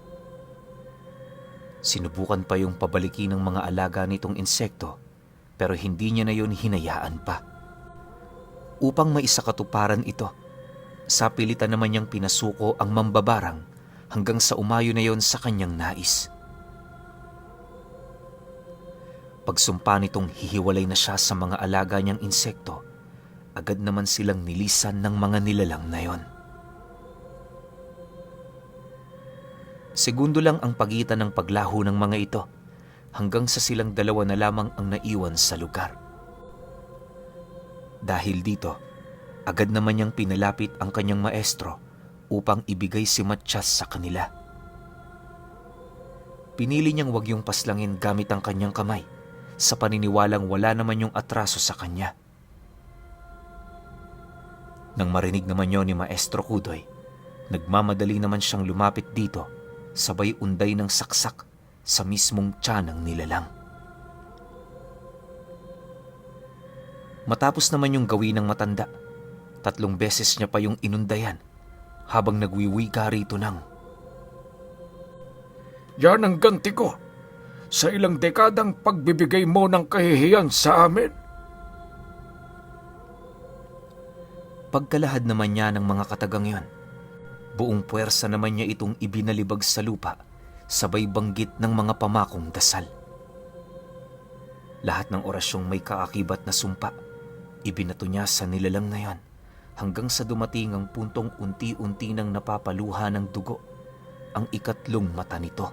Sinubukan pa yung pabalikin ng mga alaga nitong insekto, pero hindi niya na yun hinayaan pa. Upang maisakatuparan ito, sa pilitan naman niyang pinasuko ang mambabarang hanggang sa umayo na yon sa kanyang nais. Pagsumpa nitong hihiwalay na siya sa mga alaga niyang insekto, agad naman silang nilisan ng mga nilalang na yon. Segundo lang ang pagitan ng paglaho ng mga ito hanggang sa silang dalawa na lamang ang naiwan sa lugar. Dahil dito, agad naman niyang pinalapit ang kanyang maestro upang ibigay si Matyas sa kanila. Pinili niyang wag yung paslangin gamit ang kanyang kamay sa paniniwalang wala naman yung atraso sa kanya. Nang marinig naman yon ni Maestro Kudoy, nagmamadali naman siyang lumapit dito, sabay unday ng saksak sa mismong tiyan ng nilalang. Matapos naman yung gawin ng matanda, 3 beses niya pa yung inundayan habang nagwiwiga rito ng, Yan ang ganti ko sa ilang dekadang pagbibigay mo ng kahihiyan sa amin. Pagkalahad naman niya ng mga katagang yon, buong puwersa naman niya itong ibinalibag sa lupa, sabay banggit ng mga pamakong dasal. Lahat ng orasyong may kaakibat na sumpa, ibinato niya sa nilalang na yon, hanggang sa dumating ang puntong unti-unti nang napapaluha ng dugo ang 3 mata nito.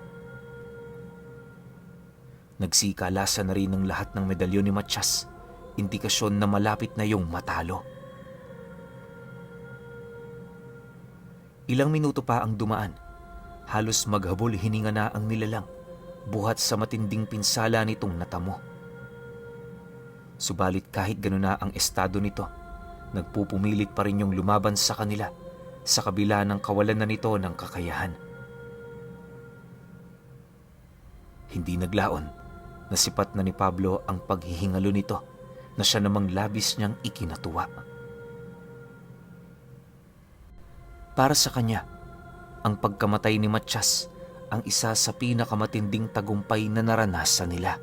Nagsikalasan na rin ng lahat ng medalyon ni Matyas, indikasyon na malapit na yung matalo. Ilang minuto pa ang dumaan, halos maghabol hininga na ang nilalang, buhat sa matinding pinsala nitong natamo. Subalit kahit gano'n na ang estado nito, nagpupumilit pa rin yung lumaban sa kanila sa kabila ng kawalan na nito ng kakayahan. Hindi naglaon, nasipat na ni Pablo ang paghihingalo nito na siya namang labis niyang ikinatuwa. Para sa kanya, ang pagkamatay ni Matyas ang isa sa pinakamatinding tagumpay na naranasan nila.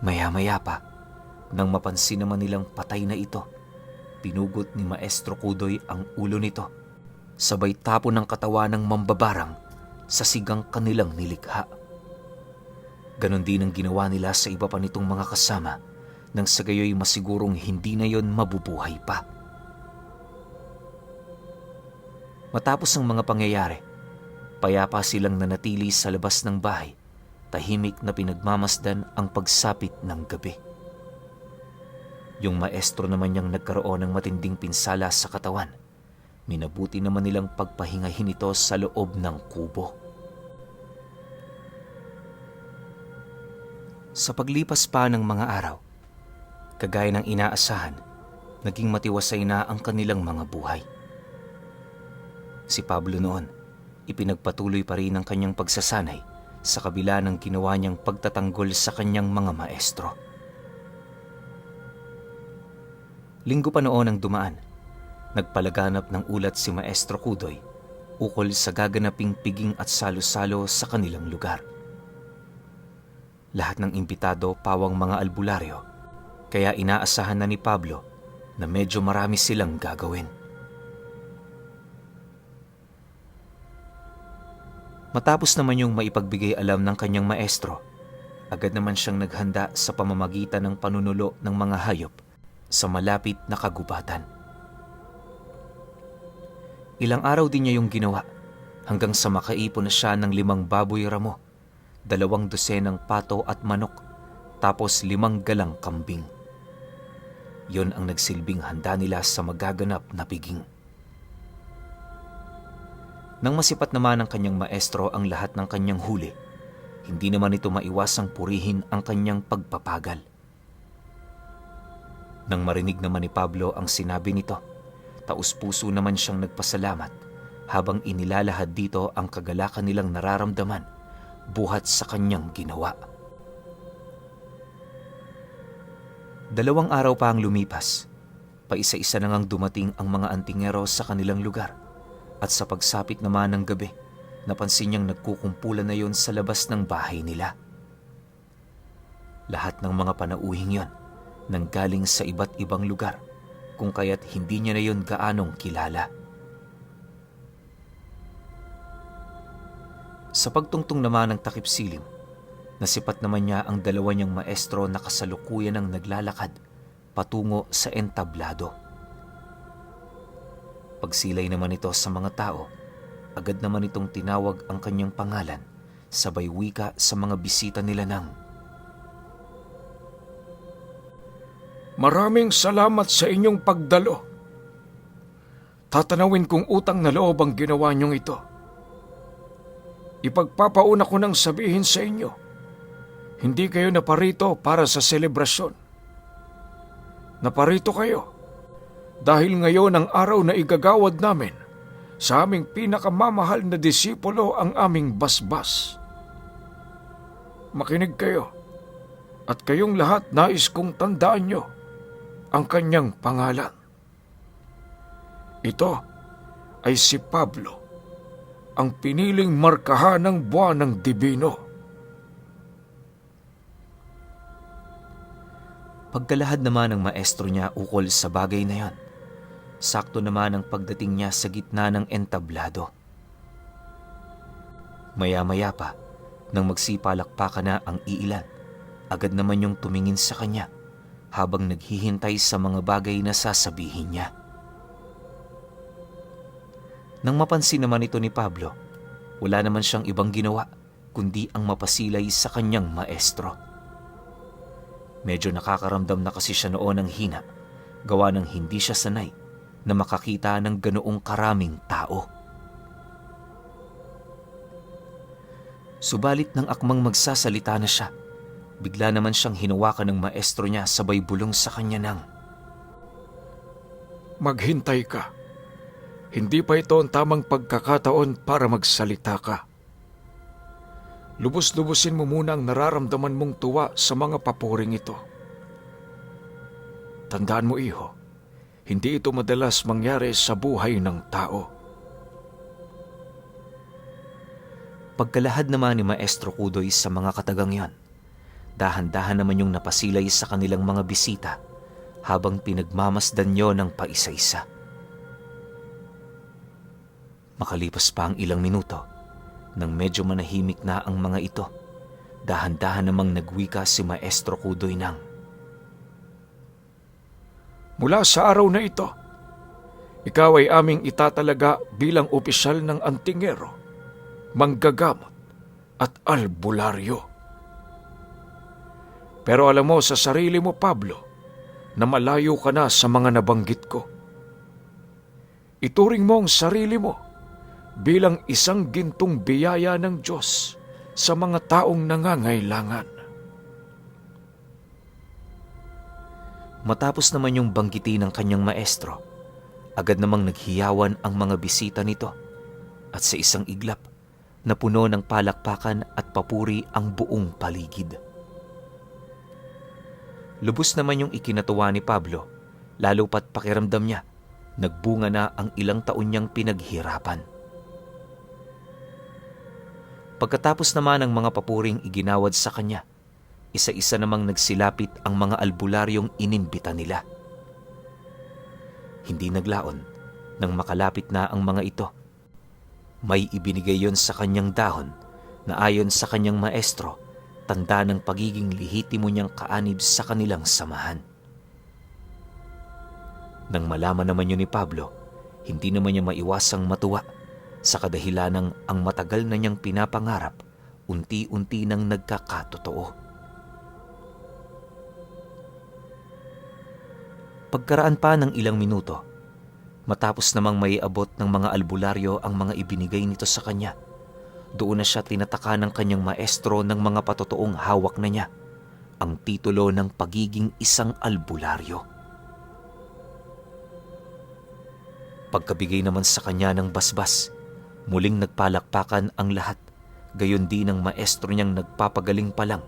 Maya-maya pa, nang mapansin naman nilang patay na ito, pinugot ni Maestro Kudoy ang ulo nito, sabay tapo ng katawan ng mambabarang sa sigang kanilang nilikha. Ganon din ang ginawa nila sa iba pa nitong mga kasama nang sa gayoy masigurong hindi na yon mabubuhay pa. Matapos ang mga pangyayari, payapa silang nanatili sa labas ng bahay, tahimik na pinagmamasdan ang pagsapit ng gabi. Yung maestro naman niyang nagkaroon ng matinding pinsala sa katawan, minabuti naman nilang pagpahingahin ito sa loob ng kubo. Sa paglipas pa ng mga araw, kagaya ng inaasahan, naging matiwasay na ang kanilang mga buhay. Si Pablo noon, ipinagpatuloy pa rin ang kanyang pagsasanay sa kabila ng ginawa niyang pagtatanggol sa kanyang mga maestro. Linggo pa noon ang dumaan, nagpalaganap ng ulat si Maestro Kudoy ukol sa gaganaping piging at salo-salo sa kanilang lugar. Lahat ng imbitado pawang mga albularyo, kaya inaasahan na ni Pablo na medyo marami silang gagawin. Matapos naman yung maipagbigay alam ng kanyang maestro, agad naman siyang naghanda sa pamamagitan ng panunulo ng mga hayop sa malapit na kagubatan. Ilang araw din niya yung ginawa hanggang sa makaipon na siya ng 5 baboy ramo, 2 dosenang pato at manok, tapos 5 galang kambing. Yon ang nagsilbing handa nila sa magaganap na piging. Nang masipat naman ng kanyang maestro ang lahat ng kanyang huli, hindi naman ito maiwasang purihin ang kanyang pagpapagal. Nang marinig naman ni Pablo ang sinabi nito, taus-puso naman siyang nagpasalamat habang inilalahad dito ang kagalakan nilang nararamdaman buhat sa kanyang ginawa. 2 araw pa ang lumipas, paisa-isa na ngang dumating ang mga antingero sa kanilang lugar, at sa pagsapit naman ng gabi, napansin niyang nagkukumpulan na yon sa labas ng bahay nila. Lahat ng mga panauhing yon nanggaling sa iba't ibang lugar, kung kaya't hindi niya na yon gaanong kilala. Sa pagtungtong naman ng takip silim, nasipat naman niya ang 2 niyang maestro na kasalukuyan ng naglalakad patungo sa entablado. Pagsilay naman ito sa mga tao, agad naman itong tinawag ang kanyang pangalan, sabay wika sa mga bisita nila ng, Maraming salamat sa inyong pagdalo. Tatanawin kong utang na loob ang ginawa niyong ito. Ipagpapauna ko nang sabihin sa inyo, hindi kayo naparito para sa selebrasyon. Naparito kayo dahil ngayon ang araw na igagawad namin sa aming pinakamamahal na disipulo ang aming basbas. Makinig kayo at kayong lahat nais kong tandaan nyo ang kanyang pangalan. Ito ay si Pablo, ang piniling markahan ng buwan ng Dibino. Pagkalahad naman ng maestro niya ukol sa bagay na yon, sakto naman ang pagdating niya sa gitna ng entablado. Maya-maya pa, nang magsipalakpakan na ang iilan, agad naman yung tumingin sa kanya habang naghihintay sa mga bagay na sasabihin niya. Nang mapansin naman ito ni Pablo, wala naman siyang ibang ginawa kundi ang mapasilay sa kanyang maestro. Medyo nakakaramdam na kasi siya noon ng hina, gawa ng hindi siya sanay na makakita ng ganoong karaming tao. Subalit nang akmang magsasalita na siya, bigla naman siyang hinawakan ng maestro niya sabay bulong sa kanya ng, Maghintay ka. Hindi pa ito ang tamang pagkakataon para magsalita ka. Lubos-lubusin mo muna ang nararamdaman mong tuwa sa mga papuring ito. Tandaan mo, iho, hindi ito madalas mangyari sa buhay ng tao. Pagkalahad naman ni Maestro Kudoy sa mga katagang yon, dahan-dahan naman yung napasilay sa kanilang mga bisita habang pinagmamasdan nyo ng paisa-isa. Makalipas pa ang ilang minuto, nang medyo manahimik na ang mga ito, dahan-dahan namang nagwika si Maestro Kudoy ng, Mula sa araw na ito, ikaw ay aming itatalaga bilang opisyal ng antingero, manggagamot at albularyo. Pero alam mo sa sarili mo, Pablo, na malayo ka na sa mga nabanggit ko. Ituring mo ang sarili mo bilang isang gintong biyaya ng Diyos sa mga taong nangangailangan. Matapos naman yung banggitin ng kanyang maestro, agad namang naghiyawan ang mga bisita nito at sa isang iglap, napuno ng palakpakan at papuri ang buong paligid. Lubos naman yung ikinatuwa ni Pablo, lalo pat pakiramdam niya, nagbunga na ang ilang taon niyang pinaghirapan. Pagkatapos naman ng mga papuring iginawad sa kanya, isa-isa namang nagsilapit ang mga albularyong inimbita nila. Hindi naglaon nang makalapit na ang mga ito. May ibinigay yon sa kanyang dahon na ayon sa kanyang maestro, tanda ng pagiging lihitimo niyang kaanib sa kanilang samahan. Nang malaman naman yun ni Pablo, hindi naman niya maiwasang matuwa sa kadahilanang ang matagal na niyang pinapangarap unti-unti nang nagkakatotoo. Pagkaraan pa ng ilang minuto, matapos namang maiabot ng mga albularyo ang mga ibinigay nito sa kanya, doon na siya tinataka ng kanyang maestro ng mga patotoong hawak na niya, ang titulo ng pagiging isang albularyo. Pagkabigay naman sa kanya ng basbas, muling nagpalakpakan ang lahat, gayon din ang maestro niyang nagpapagaling pa lang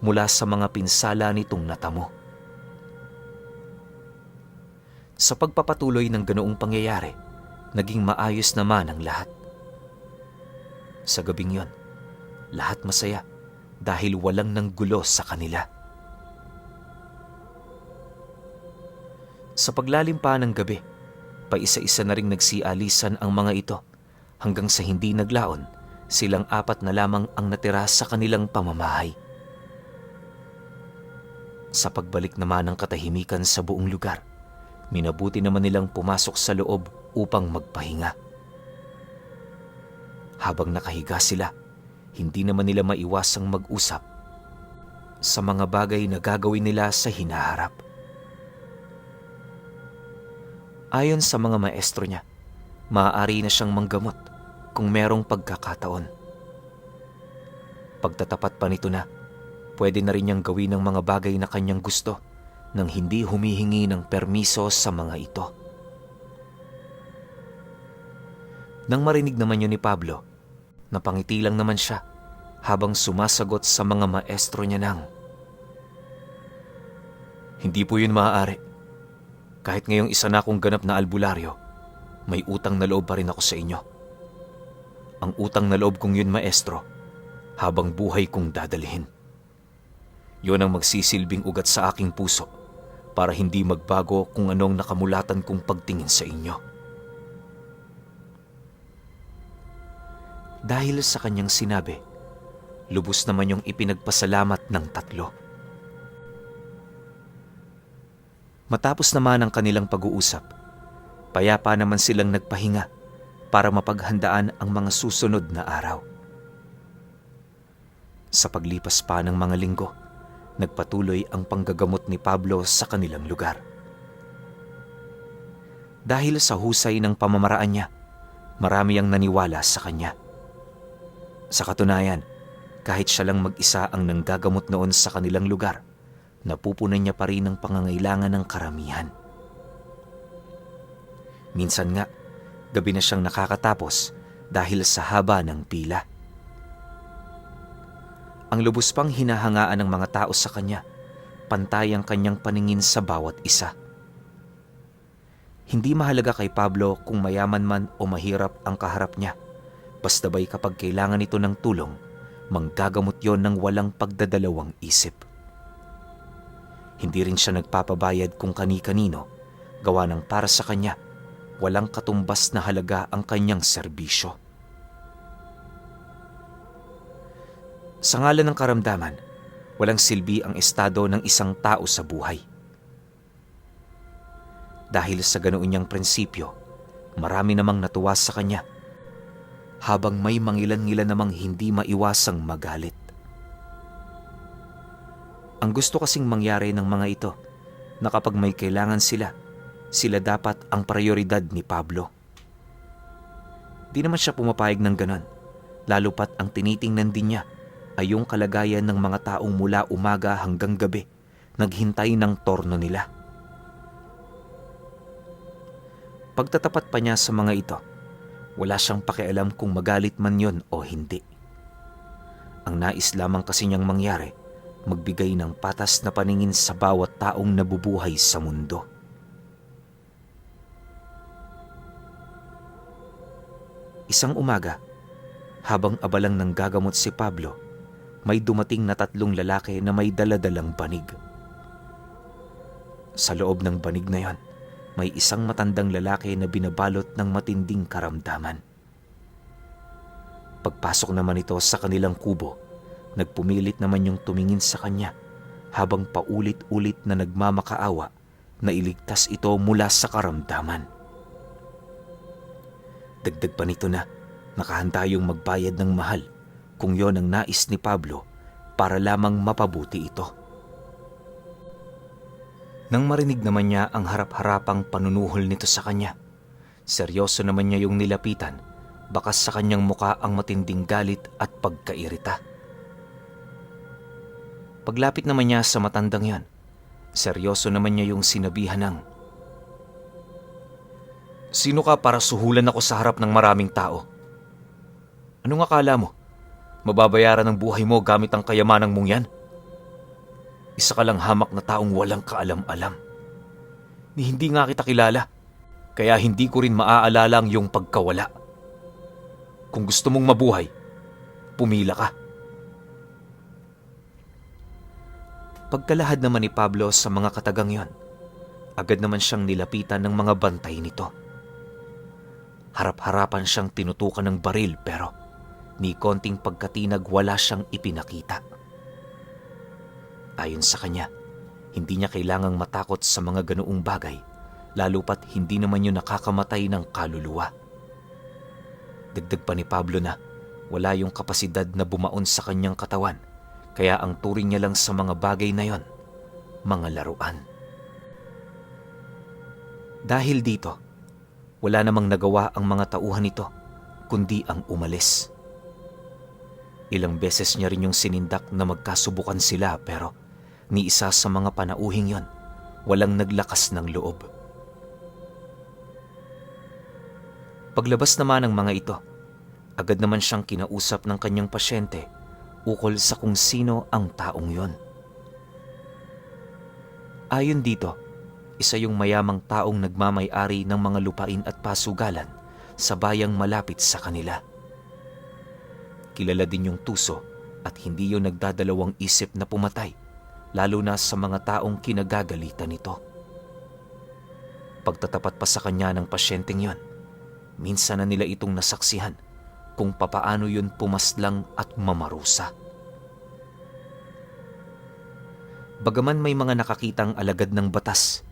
mula sa mga pinsala nitong natamo. Sa pagpapatuloy ng ganoong pangyayari, naging maayos naman ang lahat. Sa gabing yon, lahat masaya dahil walang nanggulo sa kanila. Sa paglalim pa ng gabi, paisa-isa na ring nagsialisan ang mga ito hanggang sa hindi naglaon, silang 4 na lamang ang natira sa kanilang pamamahay. Sa pagbalik naman ng katahimikan sa buong lugar, minabuti naman nilang pumasok sa loob upang magpahinga. Habang nakahiga sila, hindi naman nila maiwasang mag-usap sa mga bagay na gagawin nila sa hinaharap. Ayon sa mga maestro niya, maaari na siyang manggamot kung merong pagkakataon. Pagtatapat pa nito na, pwede na rin niyang gawin ang mga bagay na kanyang gusto nang hindi humihingi ng permiso sa mga ito. Nang marinig naman yun ni Pablo, napangiti lang naman siya habang sumasagot sa mga maestro niya ng, "Hindi po yun maaari. Kahit ngayong isa na akong ganap na albularyo, may utang na loob pa rin ako sa inyo. Ang utang na loob kong yun, maestro, habang buhay kong dadalhin. Yun ang magsisilbing ugat sa aking puso para hindi magbago kung anong nakamulatan kong pagtingin sa inyo." Dahil sa kanyang sinabi, lubos naman yung ipinagpasalamat ng tatlo. Matapos naman ang kanilang pag-uusap, payapa naman silang nagpahinga para mapaghandaan ang mga susunod na araw. Sa paglipas pa ng mga linggo, nagpatuloy ang panggagamot ni Pablo sa kanilang lugar. Dahil sa husay ng pamamaraan niya, marami ang naniwala sa kanya. Sa katunayan, kahit siya lang mag-isa ang nanggagamot noon sa kanilang lugar, napupunan niya pa rin ang pangangailangan ng karamihan. Minsan nga, gabi na siyang nakakatapos dahil sa haba ng pila. Ang lubos pang hinahangaan ng mga tao sa kanya, pantay ang kanyang paningin sa bawat isa. Hindi mahalaga kay Pablo kung mayaman man o mahirap ang kaharap niya, basta ba'y kapag kailangan ito ng tulong, manggagamot yon ng walang pagdadalawang isip. Hindi rin siya nagpapabayad kung kani-kanino, gawa ng para sa kanya, walang katumbas na halaga ang kanyang serbisyo. Sa ngalan ng karamdaman, walang silbi ang estado ng isang tao sa buhay. Dahil sa ganoon niyang prinsipyo, marami namang natuwa sa kanya, habang may mangilan-ngilan namang hindi maiwasang magalit. Ang gusto kasing mangyari ng mga ito, na kapag may kailangan sila, sila dapat ang prioridad ni Pablo. Di naman siya pumapayag ng ganon, lalo pat ang tinitingnan din niya ay yung kalagayan ng mga taong mula umaga hanggang gabi, naghintay ng torno nila. Pagtatapat pa niya sa mga ito, wala siyang pakialam kung magalit man yon o hindi. Ang nais lamang kasi niyang mangyari, magbigay ng patas na paningin sa bawat taong nabubuhay sa mundo. Isang umaga, habang abalang nanggagamot si Pablo, may dumating na 3 lalaki na may daladalang banig. Sa loob ng banig na yon, may isang matandang lalaki na binabalot ng matinding karamdaman. Pagpasok naman ito sa kanilang kubo, nagpumilit naman yung tumingin sa kanya habang paulit-ulit na nagmamakaawa na iligtas ito mula sa karamdaman. Dagdag pa nito na nakahanda yung magbayad ng mahal kung yon ang nais ni Pablo para lamang mapabuti ito. Nang marinig naman niya ang harap-harapang panunuhol nito sa kanya, seryoso naman niya yung nilapitan, bakas sa kanyang muka ang matinding galit at pagkairita. Paglapit naman niya sa matandang yan, seryoso naman niya yung sinabihan ng, "Sino ka para suhulan ako sa harap ng maraming tao? Anong akala mo? Mababayaran ang buhay mo gamit ang kayamanang mong yan? Isa ka lang hamak na taong walang kaalam-alam. Ni hindi nga kita kilala, kaya hindi ko rin maaalala ang iyong pagkawala. Kung gusto mong mabuhay, pumila ka." Pagkalahad naman ni Pablo sa mga katagang yon, agad naman siyang nilapitan ng mga bantay nito. Harap-harapan siyang tinutukan ng baril pero ni konting pagkatinag wala siyang ipinakita. Ayon sa kanya, hindi niya kailangang matakot sa mga ganoong bagay, lalo pat hindi naman yun nakakamatay ng kaluluwa. Dagdag pa ni Pablo na wala yung kapasidad na bumaon sa kanyang katawan, kaya ang turing niya lang sa mga bagay na yon, mga laruan. Dahil dito, wala namang nagawa ang mga tauhan nito, kundi ang umalis. Ilang beses niya rin yung sinindak na magkasubukan sila pero ni isa sa mga panauhing yon, walang naglakas ng loob. Paglabas naman ng mga ito, agad naman siyang kinausap ng kanyang pasyente ukol sa kung sino ang taong yon. Ayon dito, isa yung mayamang taong nagmamay-ari ng mga lupain at pasugalan sa bayang malapit sa kanila. Kilala din yung tuso at hindi yung nagdadalawang isip na pumatay, lalo na sa mga taong kinagagalitan nito. Pagtatapat pa sa kanya ng pasyenteng yon, minsan na nila itong nasaksihan kung papaano yun pumaslang at mamarusa. Bagaman may mga nakakitang alagad ng batas,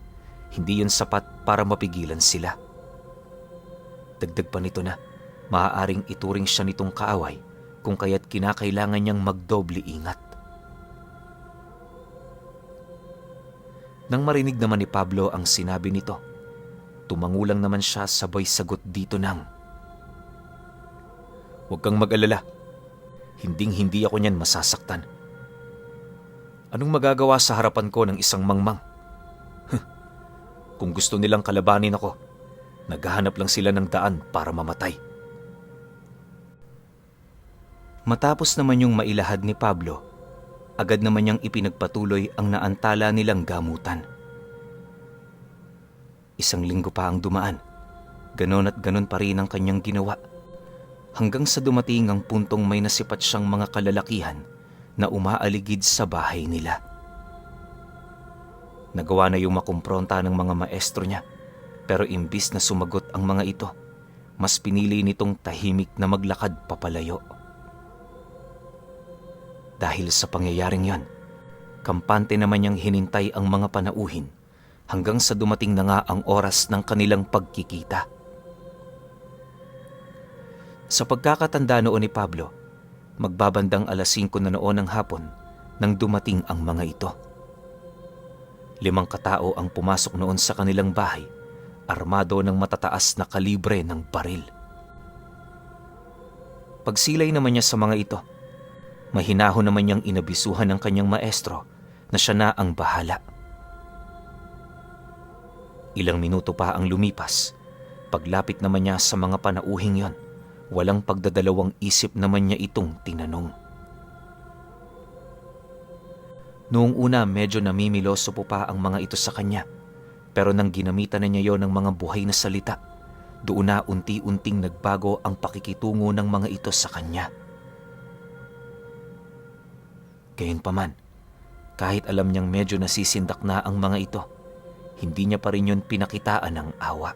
hindi yun sapat para mapigilan sila. Dagdag pa nito na maaaring ituring siya nitong kaaway kung kaya't kinakailangan niyang magdoble ingat. Nang marinig naman ni Pablo ang sinabi nito, tumangulang naman siya sabay sagot dito ng, "Huwag kang mag-alala, hinding-hindi ako niyan masasaktan. Anong magagawa sa harapan ko ng isang mangmang? Kung gusto nilang kalabanin ako, naghahanap lang sila ng daan para mamatay." Matapos naman yung mailahad ni Pablo, agad naman niyang ipinagpatuloy ang naantala nilang gamutan. 1 linggo pa ang dumaan, ganon at ganon pa rin ang kanyang ginawa, hanggang sa dumating ang puntong may nasipat siyang mga kalalakihan na umaaligid sa bahay nila. Nagawa na yung makumpronta ng mga maestro niya, pero imbis na sumagot ang mga ito, mas pinili nitong tahimik na maglakad papalayo. Dahil sa pangyayaring yon, kampante naman niyang hinintay ang mga panauhin hanggang sa dumating na nga ang oras ng kanilang pagkikita. Sa pagkakatanda noon ni Pablo, magbabandang 5:00 na noon ng hapon nang dumating ang mga ito. 5 katao ang pumasok noon sa kanilang bahay, armado ng matataas na kalibre ng baril. Pagsilay naman niya sa mga ito, mahinahon naman niyang inabisuhan ng kanyang maestro na siya na ang bahala. Ilang minuto pa ang lumipas, paglapit naman niya sa mga panauhing yon, walang pagdadalawang isip naman niya itong tinanong. Noong una medyo namimiloso po pa ang mga ito sa kanya, pero nang ginamitan na niya yon ng mga buhay na salita, doon na unti-unting nagbago ang pakikitungo ng mga ito sa kanya. Gayunpaman, kahit alam niyang medyo nasisindak na ang mga ito, hindi niya pa rin yun pinakitaan ng awa.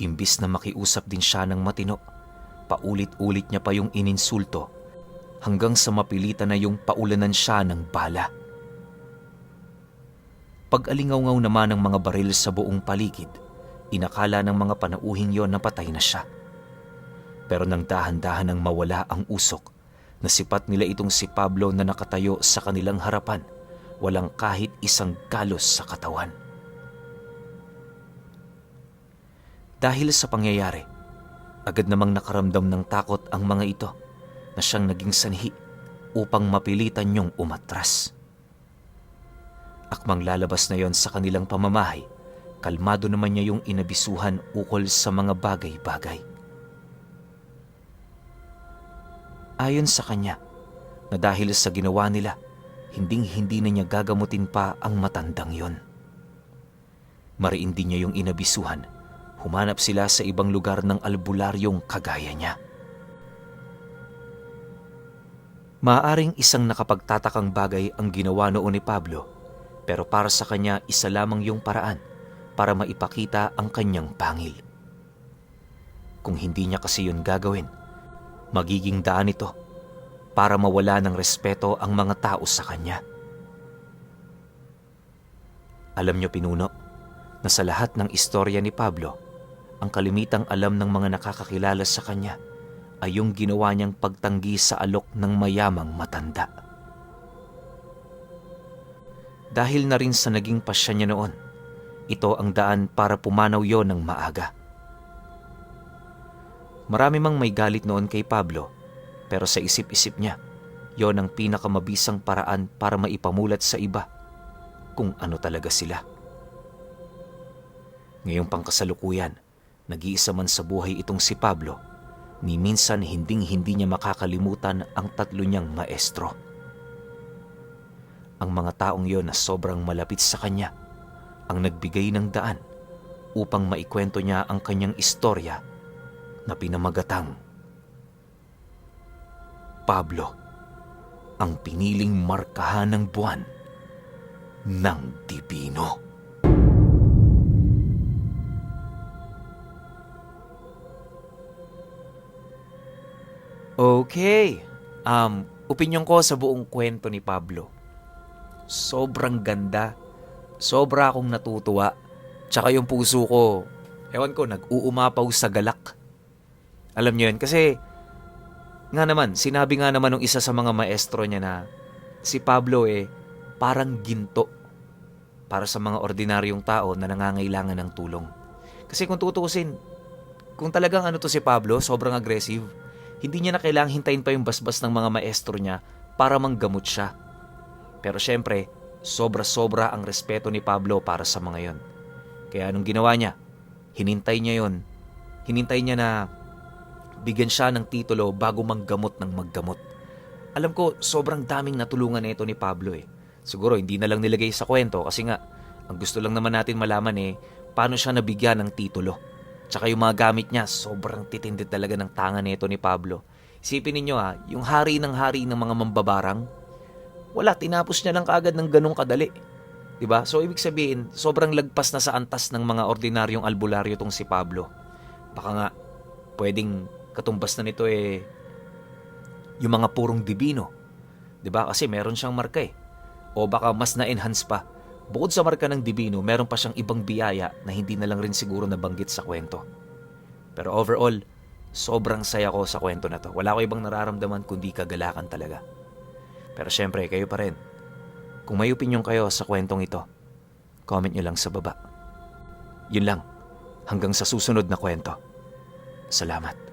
Imbis na makiusap din siya ng matino, paulit-ulit niya pa yung ininsulto hanggang sa mapilitan na yung paulanan siya ng bala. Pag-alingaw-ngaw naman ng mga baril sa buong paligid, inakala ng mga panauhing yon na patay na siya. Pero nang dahan-dahan nang mawala ang usok, nasipat nila itong si Pablo na nakatayo sa kanilang harapan, walang kahit isang galos sa katawan. Dahil sa pangyayari, agad namang nakaramdam ng takot ang mga ito na siyang naging sanhi upang mapilitan niyong umatras. Akmang lalabas na yon sa kanilang pamamahay, kalmado naman niya yung inabisuhan ukol sa mga bagay-bagay. Ayon sa kanya, na dahil sa ginawa nila, hinding-hindi na niya gagamutin pa ang matandang yon. Mariin din niya yung inabisuhan, humanap sila sa ibang lugar ng albularyong kagaya niya. Maaaring isang nakapagtatakang bagay ang ginawa noon ni Pablo, pero para sa kanya isa lamang yung paraan para maipakita ang kanyang pangil. Kung hindi niya kasi yun gagawin, magiging daan ito para mawala ng respeto ang mga tao sa kanya. Alam niyo, pinuno, na sa lahat ng istorya ni Pablo, ang kalimitang alam ng mga nakakakilala sa kanya ay yung ginawa niyang pagtanggi sa alok ng mayamang matanda. Dahil na rin sa naging pasya niya noon, ito ang daan para pumanaw yon ng maaga. Marami mang may galit noon kay Pablo, pero sa isip-isip niya, yon ang pinakamabisang paraan para maipamulat sa iba kung ano talaga sila. Ngayong pangkasalukuyan, nag-iisa man sa buhay itong si Pablo, ni minsan hinding-hindi niya makakalimutan ang tatlo niyang maestro. Ang mga taong yon na sobrang malapit sa kanya ang nagbigay ng daan upang maikwento niya ang kanyang istorya na pinamagatang Pablo, ang piniling markahan ng buwan ng Dibino. Okay, opinyon ko sa buong kwento ni Pablo. Sobrang ganda. Sobra akong natutuwa. Tsaka yung puso ko, ewan ko, nag-uumapaw sa galak. Alam niyo yun, kasi nga naman, sinabi nga naman ng isa sa mga maestro niya na si Pablo parang ginto para sa mga ordinaryong tao na nangangailangan ng tulong. Kasi kung tutuusin, kung talagang ano to si Pablo, sobrang aggressive, hindi niya na kailangang hintayin pa yung basbas ng mga maestro niya para manggamot siya. Pero syempre, sobra-sobra ang respeto ni Pablo para sa mga yon. Kaya anong ginawa niya? Hinintay niya yon. Hinintay niya na bigyan siya ng titulo bago manggamot ng maggamot. Alam ko, sobrang daming natulungan na ito ni Pablo Siguro hindi na lang nilagay sa kwento kasi nga, ang gusto lang naman natin malaman paano siya nabigyan ng titulo. Tsaka yung mga gamit niya, sobrang titindi talaga ng tangan nito ni Pablo. Isipin ninyo yung hari ng mga mambabarang, wala, tinapos niya lang kaagad ng ganong kadali. Diba? So ibig sabihin, sobrang lagpas na sa antas ng mga ordinaryong albularyo tong si Pablo. Baka nga, pwedeng katumbas na nito yung mga purong dibino. Diba? Kasi meron siyang marka O baka mas na-enhance pa. Bukod sa marka ng dibino, meron pa siyang ibang biyaya na hindi na lang rin siguro nabanggit sa kwento. Pero overall, sobrang saya ko sa kwento na to. Wala ko ibang nararamdaman kundi kagalakan talaga. Pero syempre, kayo pa rin. Kung may opinyon kayo sa kwentong ito, comment nyo lang sa baba. Yun lang. Hanggang sa susunod na kwento. Salamat.